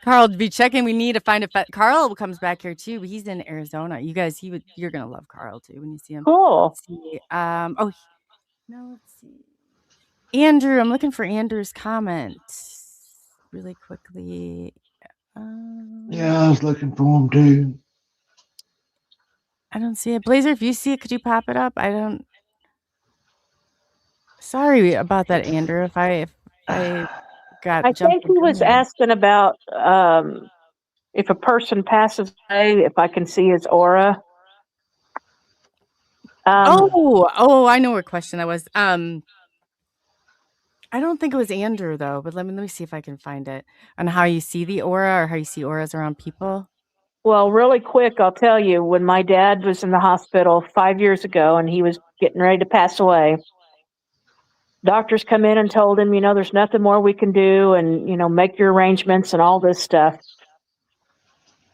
Carl, be checking. We need to find a. Carl comes back here too. But he's in Arizona. You guys, you're gonna love Carl too when you see him. Cool. Let's see. No. Let's see. Andrew, I'm looking for Andrew's comment really quickly. Yeah, I was looking for him too. I don't see it. Blazer, if you see it, could you pop it up? I don't. Sorry about that, Andrew. If I got I jumped think he was in. asking about if a person passes away, if I can see his aura. I know what question that was. I don't think it was Andrew though, but let me see if I can find it on how you see the aura or how you see auras around people. Well, really quick, I'll tell you, when my dad was in the hospital 5 years ago and he was getting ready to pass away, doctors come in and told him, there's nothing more we can do and, make your arrangements and all this stuff.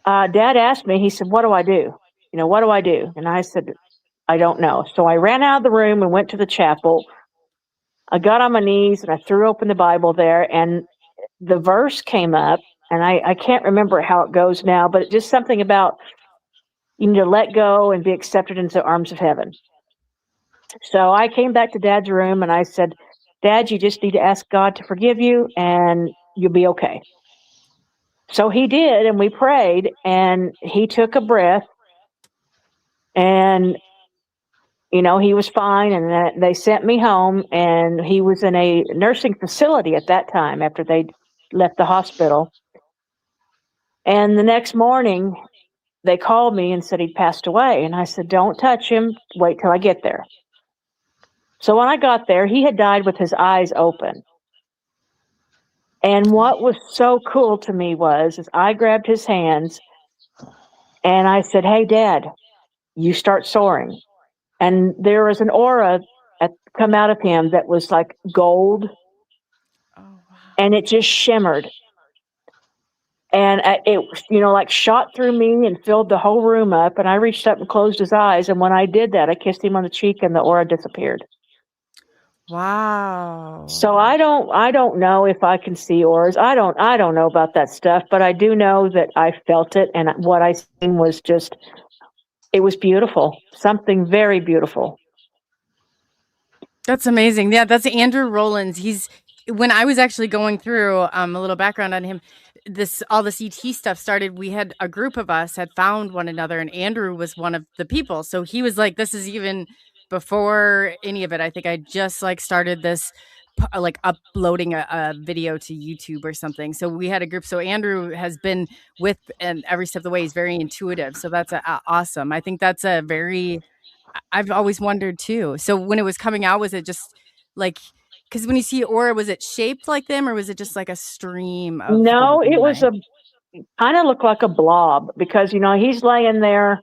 Dad asked me, he said, what do I do? What do I do? And I said, I don't know. So I ran out of the room and went to the chapel. I got on my knees and I threw open the Bible there, and the verse came up, and I can't remember how it goes now, but it's just something about you need to let go and be accepted into the arms of heaven. So I came back to Dad's room and I said, Dad, you just need to ask God to forgive you and you'll be okay. So he did, and we prayed, and he took a breath, and he was fine, and they sent me home, and he was in a nursing facility at that time after they left the hospital. And the next morning, they called me and said he'd passed away. And I said, don't touch him. Wait till I get there. So when I got there, he had died with his eyes open. And what was so cool to me is I grabbed his hands and I said, hey, Dad, you start soaring. And there was an aura come out of him that was like gold. Oh, wow. And it just shimmered. And it, like shot through me and filled the whole room up. And I reached up and closed his eyes. And when I did that, I kissed him on the cheek and the aura disappeared. Wow. So I don't know if I can see auras. I don't know about that stuff, but I do know that I felt it. And what I seen was it was beautiful. Something very beautiful. That's amazing. Yeah, that's Andrew Rollins. When I was actually going through a little background on him, all this ET stuff started. We had a group of us had found one another, and Andrew was one of the people. So he was like, this is even before any of it. I think I just started this, uploading a video to YouTube or something. So we had a group. So Andrew has been with, and every step of the way, he's very intuitive. So that's awesome. I think that's I've always wondered too. So when it was coming out, was it just because when you see aura, was it shaped like them, or was it just like a stream of No, it was kind of looked like a blob, because he's laying there,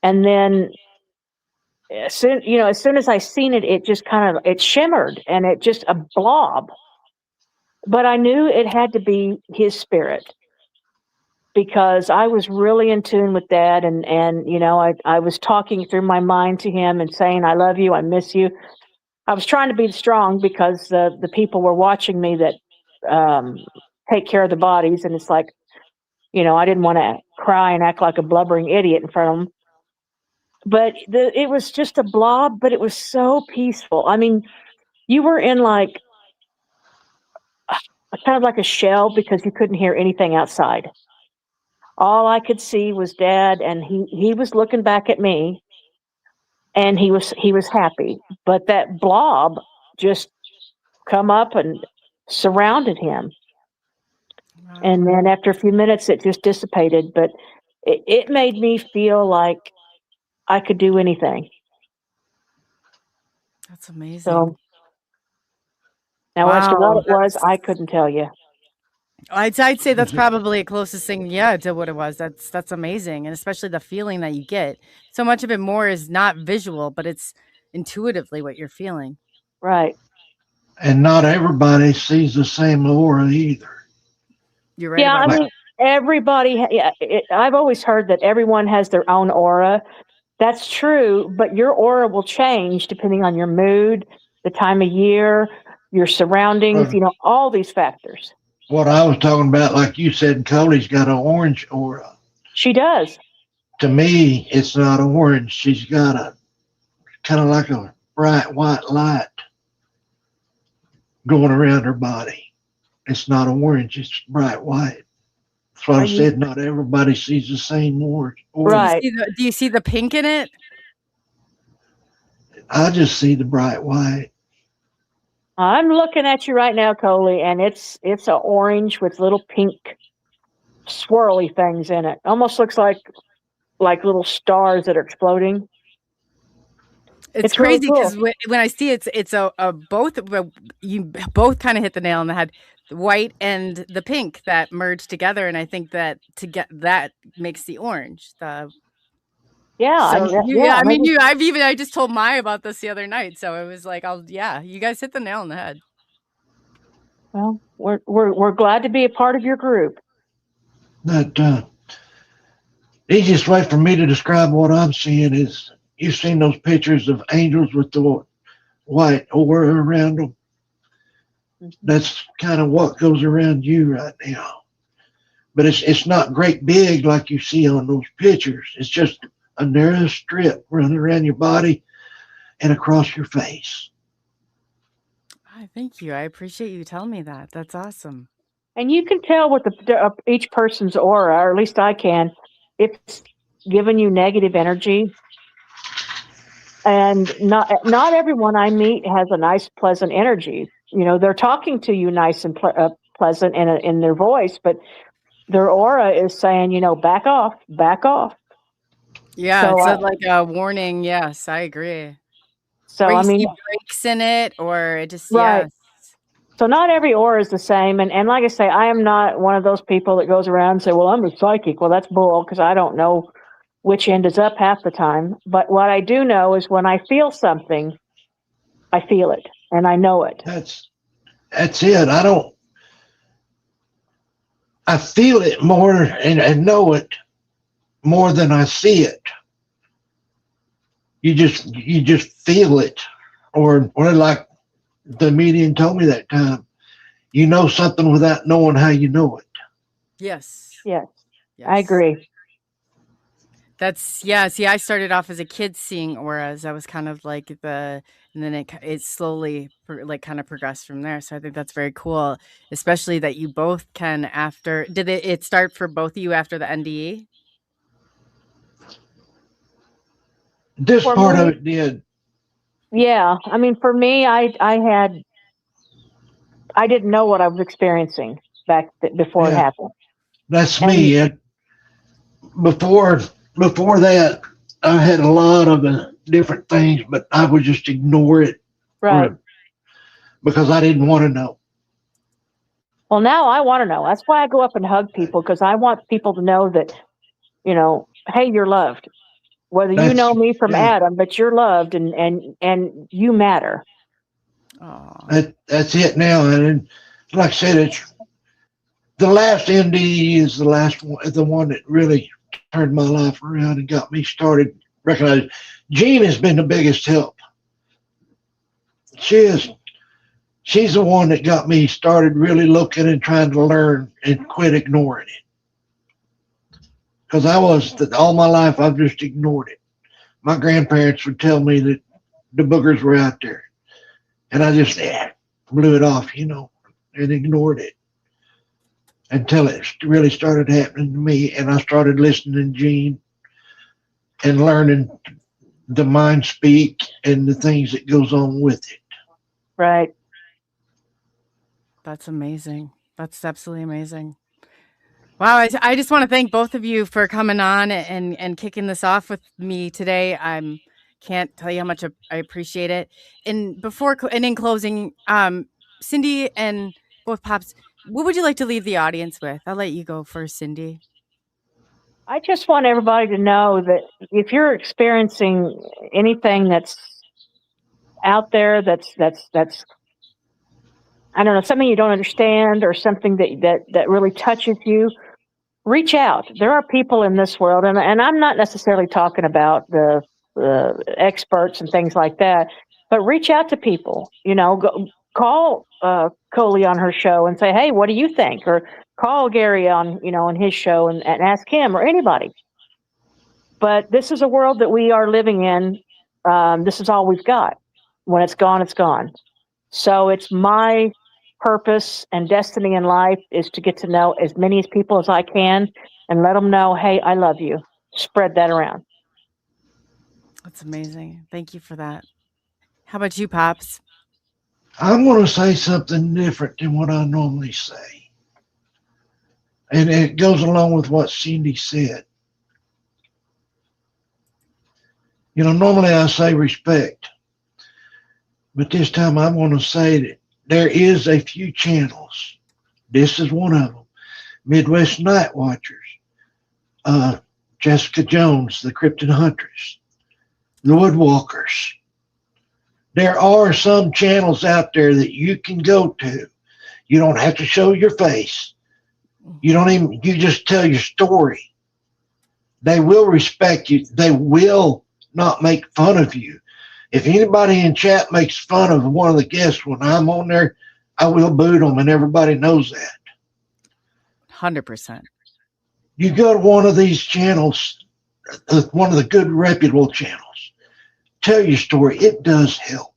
and then as soon as I seen it, it just it shimmered, and it just a blob. But I knew it had to be his spirit, because I was really in tune with Dad, and I was talking through my mind to him and saying, I love you, I miss you. I was trying to be strong, because the people were watching me that take care of the bodies, and it's like, I didn't want to cry and act like a blubbering idiot in front of them. But it was just a blob, but it was so peaceful. I mean, you were in kind of like a shell, because you couldn't hear anything outside. All I could see was Dad, and he was looking back at me, and he was happy. But that blob just come up and surrounded him. Wow. And then after a few minutes, it just dissipated. But it made me feel like I could do anything. That's amazing. So now, as to what it was, I couldn't tell you. I'd say that's probably the closest thing, to what it was. That's amazing, and especially the feeling that you get. So much of it more is not visual, but it's intuitively what you're feeling. Right. And not everybody sees the same aura either. You're right. Yeah, I mean, everybody. I've always heard that everyone has their own aura. That's true, but your aura will change depending on your mood, the time of year, your surroundings, all these factors. What I was talking about, like you said, Coley's got an orange aura. She does. To me, it's not orange. She's got a kind of like a bright white light going around her body. It's not orange, it's bright white. That's what I said. Not everybody sees the same orange. Right. Do you see the pink in it? I just see the bright white. I'm looking at you right now, Coley, and it's an orange with little pink swirly things in it. Almost looks like little stars that are exploding. It's crazy because really cool. when I see it's a both, you both kind of hit the nail on the head. The white and the pink that merge together, and I think that that makes the orange. I just told Maya about this the other night, so it was like, you guys hit the nail on the head. Well, we're glad to be a part of your group. That easiest way for me to describe what I'm seeing is, you've seen those pictures of angels with the white aura around them. That's kind of what goes around you right now. But it's not great big like you see on those pictures. It's just a narrow strip running around your body and across your face. Thank you. I appreciate you telling me that. That's awesome. And you can tell with each person's aura, or at least I can, if it's giving you negative energy. And not everyone I meet has a nice, pleasant energy. They're talking to you nice and pleasant in their voice, but their aura is saying, back off, back off. Yeah, so, it's like a warning. Yes, I agree. So or see breaks in it, or it just right. Yes. So not every aura is the same, and like I say, I am not one of those people that goes around and say, "Well, I'm a psychic." Well, that's bull, because I don't know which end is up half the time. But what I do know is when I feel something, I feel it and I know it. That's it. I feel it more and know it more than I see it. You just feel it, or like the medium told me that time. You know something without knowing how you know it. Yes. Yes. I agree. See, I started off as a kid seeing auras. I was kind of like and then it slowly kind of progressed from there. So I think that's very cool, especially that you both can did it start for both of you after the NDE? This part of it did. Yeah. I mean, for me, I didn't know what I was experiencing before it happened. That's me. Before that, I had a lot of different things, but I would just ignore it. Right. Because I didn't want to know. Well, now I want to know. That's why I go up and hug people, because I want people to know that, hey, you're loved. Whether you know me from Adam, but you're loved and you matter. That's it now. And like I said, it's the last NDE is the last one, the one that really turned my life around and got me started recognizing. Jean has been the biggest help. She's the one that got me started really looking and trying to learn and quit ignoring it. Because all my life, I've just ignored it. My grandparents would tell me that the boogers were out there. And I just blew it off, and ignored it. Until it really started happening to me, and I started listening to Jean and learning the mind speak and the things that goes on with it. Right. That's amazing. That's absolutely amazing. Wow, I just want to thank both of you for coming on and kicking this off with me today. I can't tell you how much I appreciate it. And in closing, Cyndy and both Pops, what would you like to leave the audience with? I'll let you go first, Cyndy. I just want everybody to know that if you're experiencing anything that's out there, that's I don't know, something you don't understand or something that really touches you, reach out. There are people in this world, and I'm not necessarily talking about the experts and things like that, but reach out to people. call Coley on her show and say, hey, what do you think? Or call Gary on, on his show and ask him or anybody. But this is a world that we are living in. This is all we've got. When it's gone, it's gone. So it's my purpose and destiny in life is to get to know as many people as I can and let them know, hey, I love you. Spread that around. That's amazing. Thank you for that. How about you, Pops? I'm going to say something different than what I normally say. And it goes along with what Cyndy said. Normally I say respect. But this time I'm going to say that there is a few channels. This is one of them. Midwest Night Watchers. Jessica Jones, the Cryptid Huntress. The Woodwalkers. There are some channels out there that you can go to. You don't have to show your face. You just tell your story. They will respect you. They will not make fun of you. If anybody in chat makes fun of one of the guests when I'm on there, I will boot them, and everybody knows that. 100%. You go to one of these channels, one of the good reputable channels, tell your story. It does help.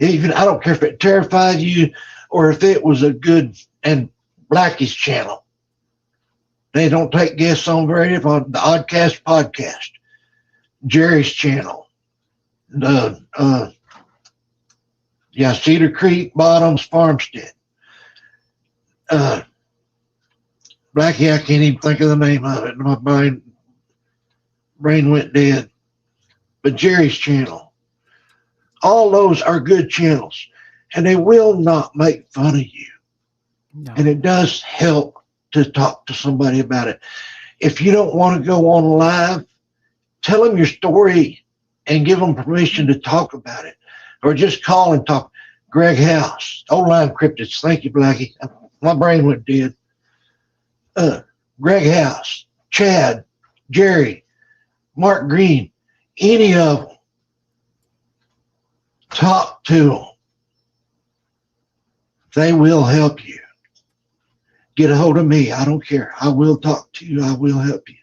Even I don't care if it terrified you or if it was a good and Blackie's channel. They don't take guests on very often. The Oddcast podcast, Jerry's channel, Cedar Creek Bottoms Farmstead. Blackie, I can't even think of the name of it. My brain went dead. But Jerry's channel. All those are good channels. And they will not make fun of you. No. And it does help to talk to somebody about it. If you don't want to go on live, tell them your story and give them permission to talk about it. Or just call and talk. Greg House, Old Line Cryptids. Thank you, Blackie. My brain went dead. Greg House, Chad, Jerry, Mark Green, any of them. Talk to them. They will help you. Get a hold of me. I don't care. I will talk to you. I will help you.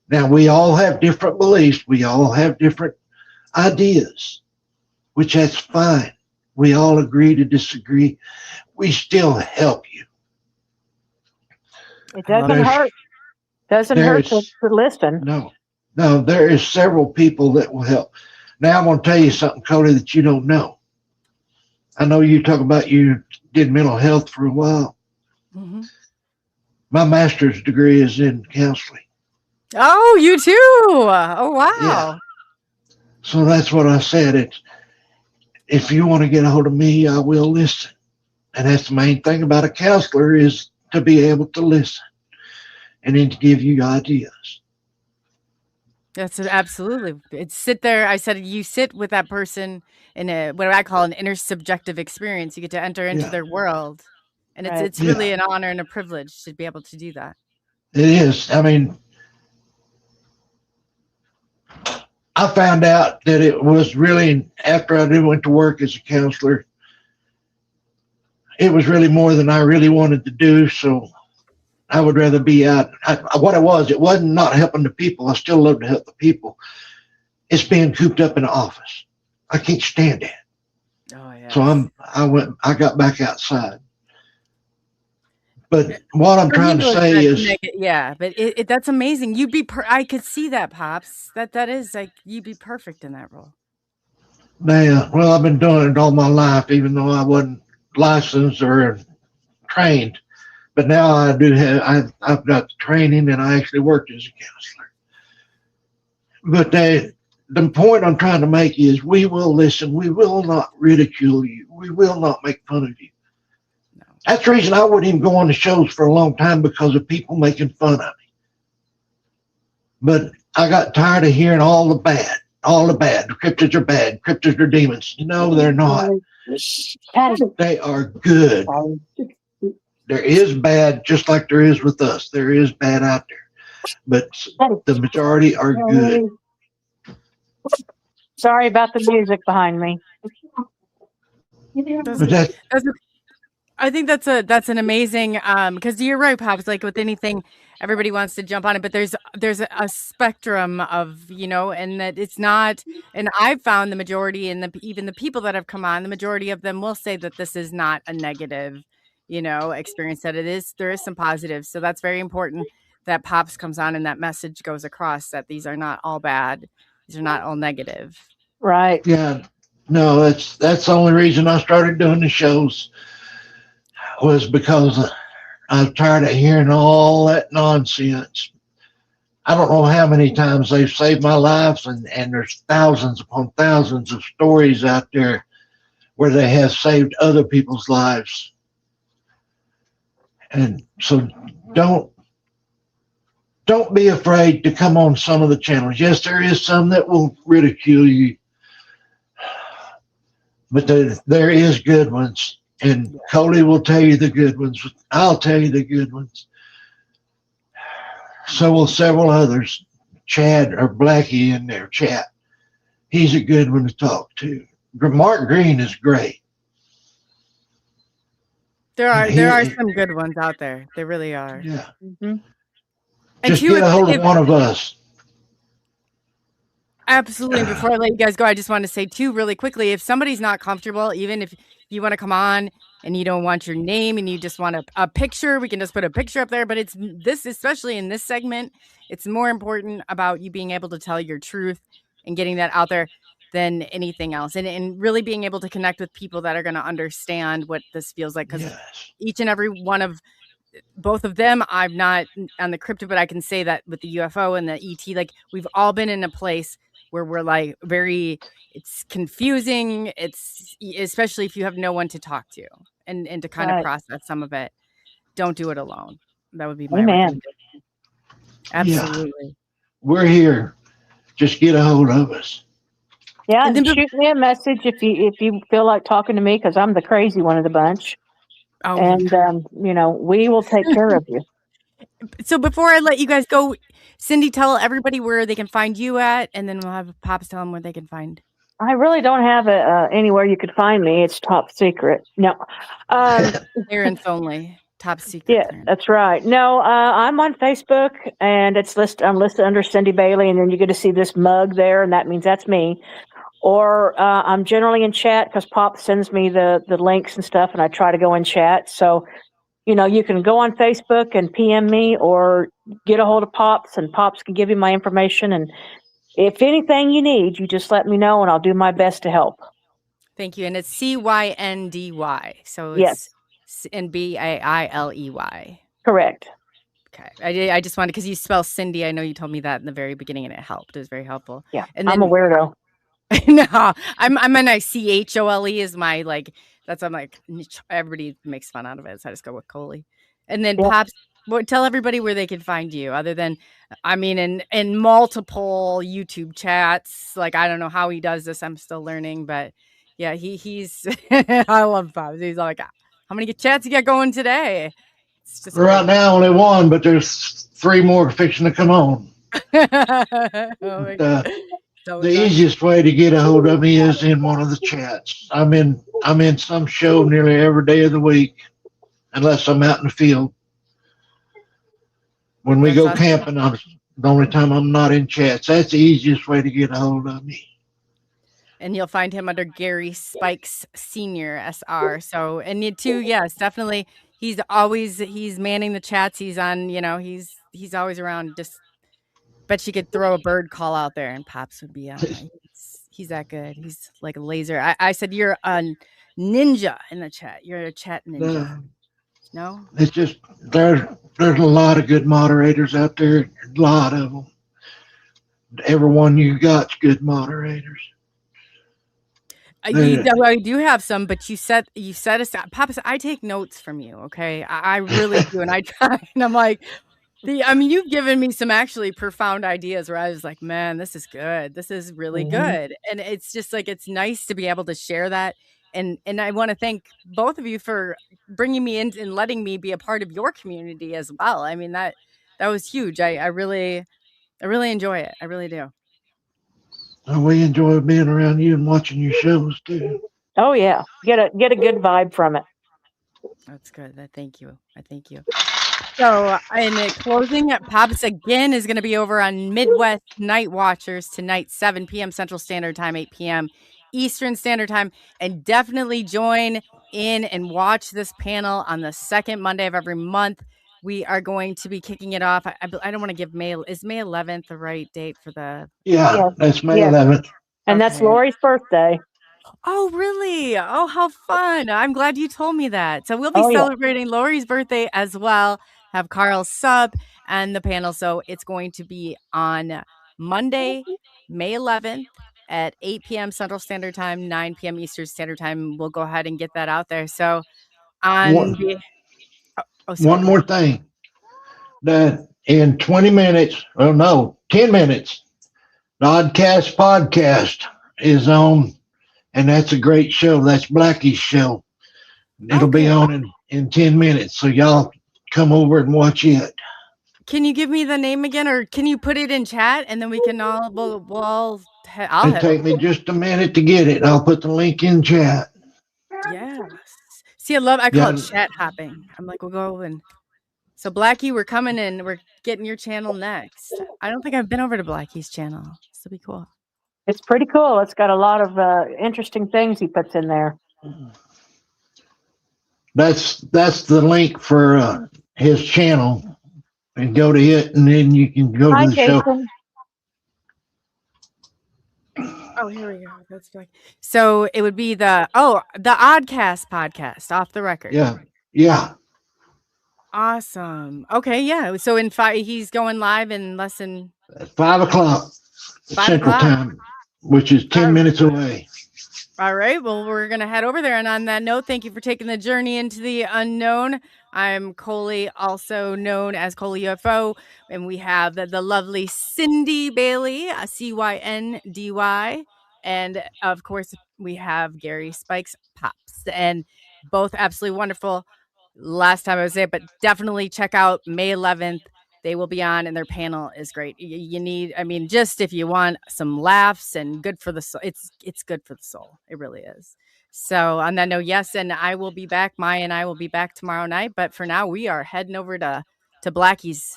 Now, we all have different beliefs. We all have different ideas, which that's fine. We all agree to disagree. We still help you. It doesn't hurt. Doesn't hurt to listen. No, there is several people that will help. Now I'm going to tell you something, Coley, that you don't know. I know you talk about you did mental health for a while. Mm-hmm. My master's degree is in counseling. Oh, you too. Oh, wow. Yeah. So that's what I said. If you want to get a hold of me, I will listen. And that's the main thing about a counselor is to be able to listen and then to give you ideas. That's absolutely. It's sit there. I said you sit with that person in what I call an intersubjective experience. You get to enter into their world, and it's really an honor and a privilege to be able to do that. It is. I mean, I found out that it was really after I went to work as a counselor. It was really more than I really wanted to do, so I would rather be out. It wasn't not helping the people. I still love to help the people. It's being cooped up in the office. I can't stand that. Oh, yeah. So I got back outside. But what I'm trying to say is, but that's amazing. You'd be. I could see that, Pops. That is like you'd be perfect in that role. Yeah. Well, I've been doing it all my life, even though I wasn't licensed or trained. But now I do have, I've got the training and I actually worked as a counselor. But the point I'm trying to make is we will listen. We will not ridicule you. We will not make fun of you. No. That's the reason I wouldn't even go on the shows for a long time because of people making fun of me. But I got tired of hearing all the bad. The cryptids are bad. Cryptids are demons. No, they're not. They are good. There is bad, just like there is with us. There is bad out there. But the majority are good. Sorry about the music behind me. But that, That's I think that's an amazing because you're right, Pops. Like with anything, everybody wants to jump on it, but there's a spectrum of and that it's not. And I've found the majority, and even the people that have come on, the majority of them will say that this is not a negative, experience. That there is some positives. So that's very important that Pops comes on and that message goes across that these are not all bad. These are not all negative. Right. yeah, no, that's the only reason I started doing the shows was because I'm tired of hearing all that nonsense. I don't know how many times they've saved my life, and there's thousands upon thousands of stories out there where they have saved other people's lives. And so don't be afraid to come on some of the channels. Yes, there is some that will ridicule you, but there is good ones. And Coley will tell you the good ones. I'll tell you the good ones. So will several others. Chad or Blackie in their chat. He's a good one to talk to. Mark Green is great. There are some good ones out there. There really are. Yeah. Mm-hmm. Just get a hold of one of us. Absolutely. Before I let you guys go, I just want to say too, really quickly, if somebody's not comfortable, even if you want to come on and you don't want your name and you just want a picture, we can just put a picture up there. But it's this, especially in this segment, it's more important about you being able to tell your truth and getting that out there than anything else. And really being able to connect with people that are going to understand what this feels like. Because each and every one of both of them, I'm not on the crypto, but I can say that with the UFO and the ET, like we've all been in a place where we're like it's confusing. It's especially if you have no one to talk to and to kind of process some of it. Don't do it alone. That would be my recommendation. Absolutely. Yeah. We're here. Just get a hold of us. Yeah, and shoot me a message if you feel like talking to me, because I'm the crazy one of the bunch. Oh, and we will take care of you. So before I let you guys go, Cyndy, tell everybody where they can find you at, and then we'll have Pops tell them where they can find. I really don't have anywhere you could find me. It's top secret. No. Clearance only. Top secret. Yeah, clearance. That's right. No, I'm on Facebook, and I'm listed under Cyndy Bailey, and then you get to see this mug there, and that means that's me. Or I'm generally in chat because Pop sends me the links and stuff, and I try to go in chat. So, you can go on Facebook and PM me or get a hold of Pops, and Pops can give you my information. And if anything you need, you just let me know, and I'll do my best to help. Thank you. And it's CYNDY. So it's yes. And BAILEY. Correct. Okay. I just wanted, because you spell Cyndy. I know you told me that in the very beginning, and it helped. It was very helpful. Yeah. And then, I'm a weirdo. No, I'm a nice CHOLE is my I'm like, everybody makes fun out of it. So I just go with Coley. And then Pops, tell everybody where they can find you, other than, in multiple YouTube chats. Like, I don't know how he does this. I'm still learning, but yeah, he's, I love Pops. He's like, how many chats you got going today? It's just right now, only one, but there's 3 more fixing to come on. The easiest way to get a hold of me is in one of the chats. I'm in some show nearly every day of the week, unless I'm out in the field. When we go camping, the only time I'm not in chats. That's the easiest way to get a hold of me. And you'll find him under Gary Spikes Senior SR. So, and you too, yes, definitely. He's manning the chats. He's on, he's always around. Just bet you could throw a bird call out there and Pops would be on. He's that good. He's like a laser. I said you're a ninja in the chat. You're a chat ninja. No? It's just there's a lot of good moderators out there. A lot of them. Everyone you got's good moderators. I do have some, but you set aside. Pops, I take notes from you. Okay, I really do, and I try. And I'm like, you've given me some actually profound ideas where I was like, man, this is good. This is really good. And it's just like, it's nice to be able to share that. And I want to thank both of you for bringing me in and letting me be a part of your community as well. I mean, that was huge. I really enjoy it. I really do. We enjoy being around you and watching your shows too. Oh yeah, get a good vibe from it. That's good. I thank you. So, in closing, Pops again is going to be over on Midwest Night Watchers tonight, 7 p.m. Central Standard Time, 8 p.m. Eastern Standard Time. And definitely join in and watch this panel on the second Monday of every month. We are going to be kicking it off. I don't want to give May. Is May 11th the right date for the? Yeah, Yeah. that's May Yeah. 11th. And that's Okay. Lori's birthday. Oh, really? Oh, how fun. I'm glad you told me that. So we'll be Oh, yeah. celebrating Lori's birthday as well, have Carl sub and the panel. So it's going to be on Monday, May 11th at 8 p.m. Central Standard Time, 9 p.m. Eastern Standard Time. We'll go ahead and get that out there. So on One, the... sorry, one go more ahead. thing. That in 20 minutes, 10 minutes, the Oddcast podcast is on, and that's a great show. That's Blackie's show. It'll be Okay. on in 10 minutes, so y'all come over and watch it. Can you give me the name again, or can you put it in chat and then we can all, I'll It'll head take over. me just a minute to get it. I'll put the link in chat. Yes. See, I call Yeah. it chat hopping. I'm like, we'll go and so Blackie, we're coming in. We're getting your channel next. I don't think I've been over to Blackie's channel. This will be cool. It's pretty cool. It's got a lot of interesting things he puts in there. That's the link for his channel. And go to it, and then you can go Hi, to the show. Jason. Oh, here we go. That's like so. It would be the Oddcast podcast, Off the Record. Yeah. Awesome. Okay, yeah. So in 5, he's going live in less than 5 o'clock 5 Central o'clock. Time, which is 10 minutes away. All right. Well, we're going to head over there. And on that note, thank you for taking the journey into the unknown. I'm Coley, also known as ColeyUFO. And we have the lovely Cyndy Bailey, CYNDY. And of course, we have Gary Spikes Pops. And both absolutely wonderful. Last time I was there, but definitely check out May 11th. They will be on, and their panel is great. You need, just if you want some laughs and good for the soul, it's good for the soul. It really is. So on that note, yes, and I will be back. Maya and I will be back tomorrow night. But for now, we are heading over to Blackie's,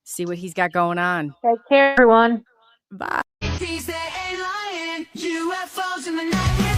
see what he's got going on. Take care, everyone. Bye. He's the alien, UFOs in the night.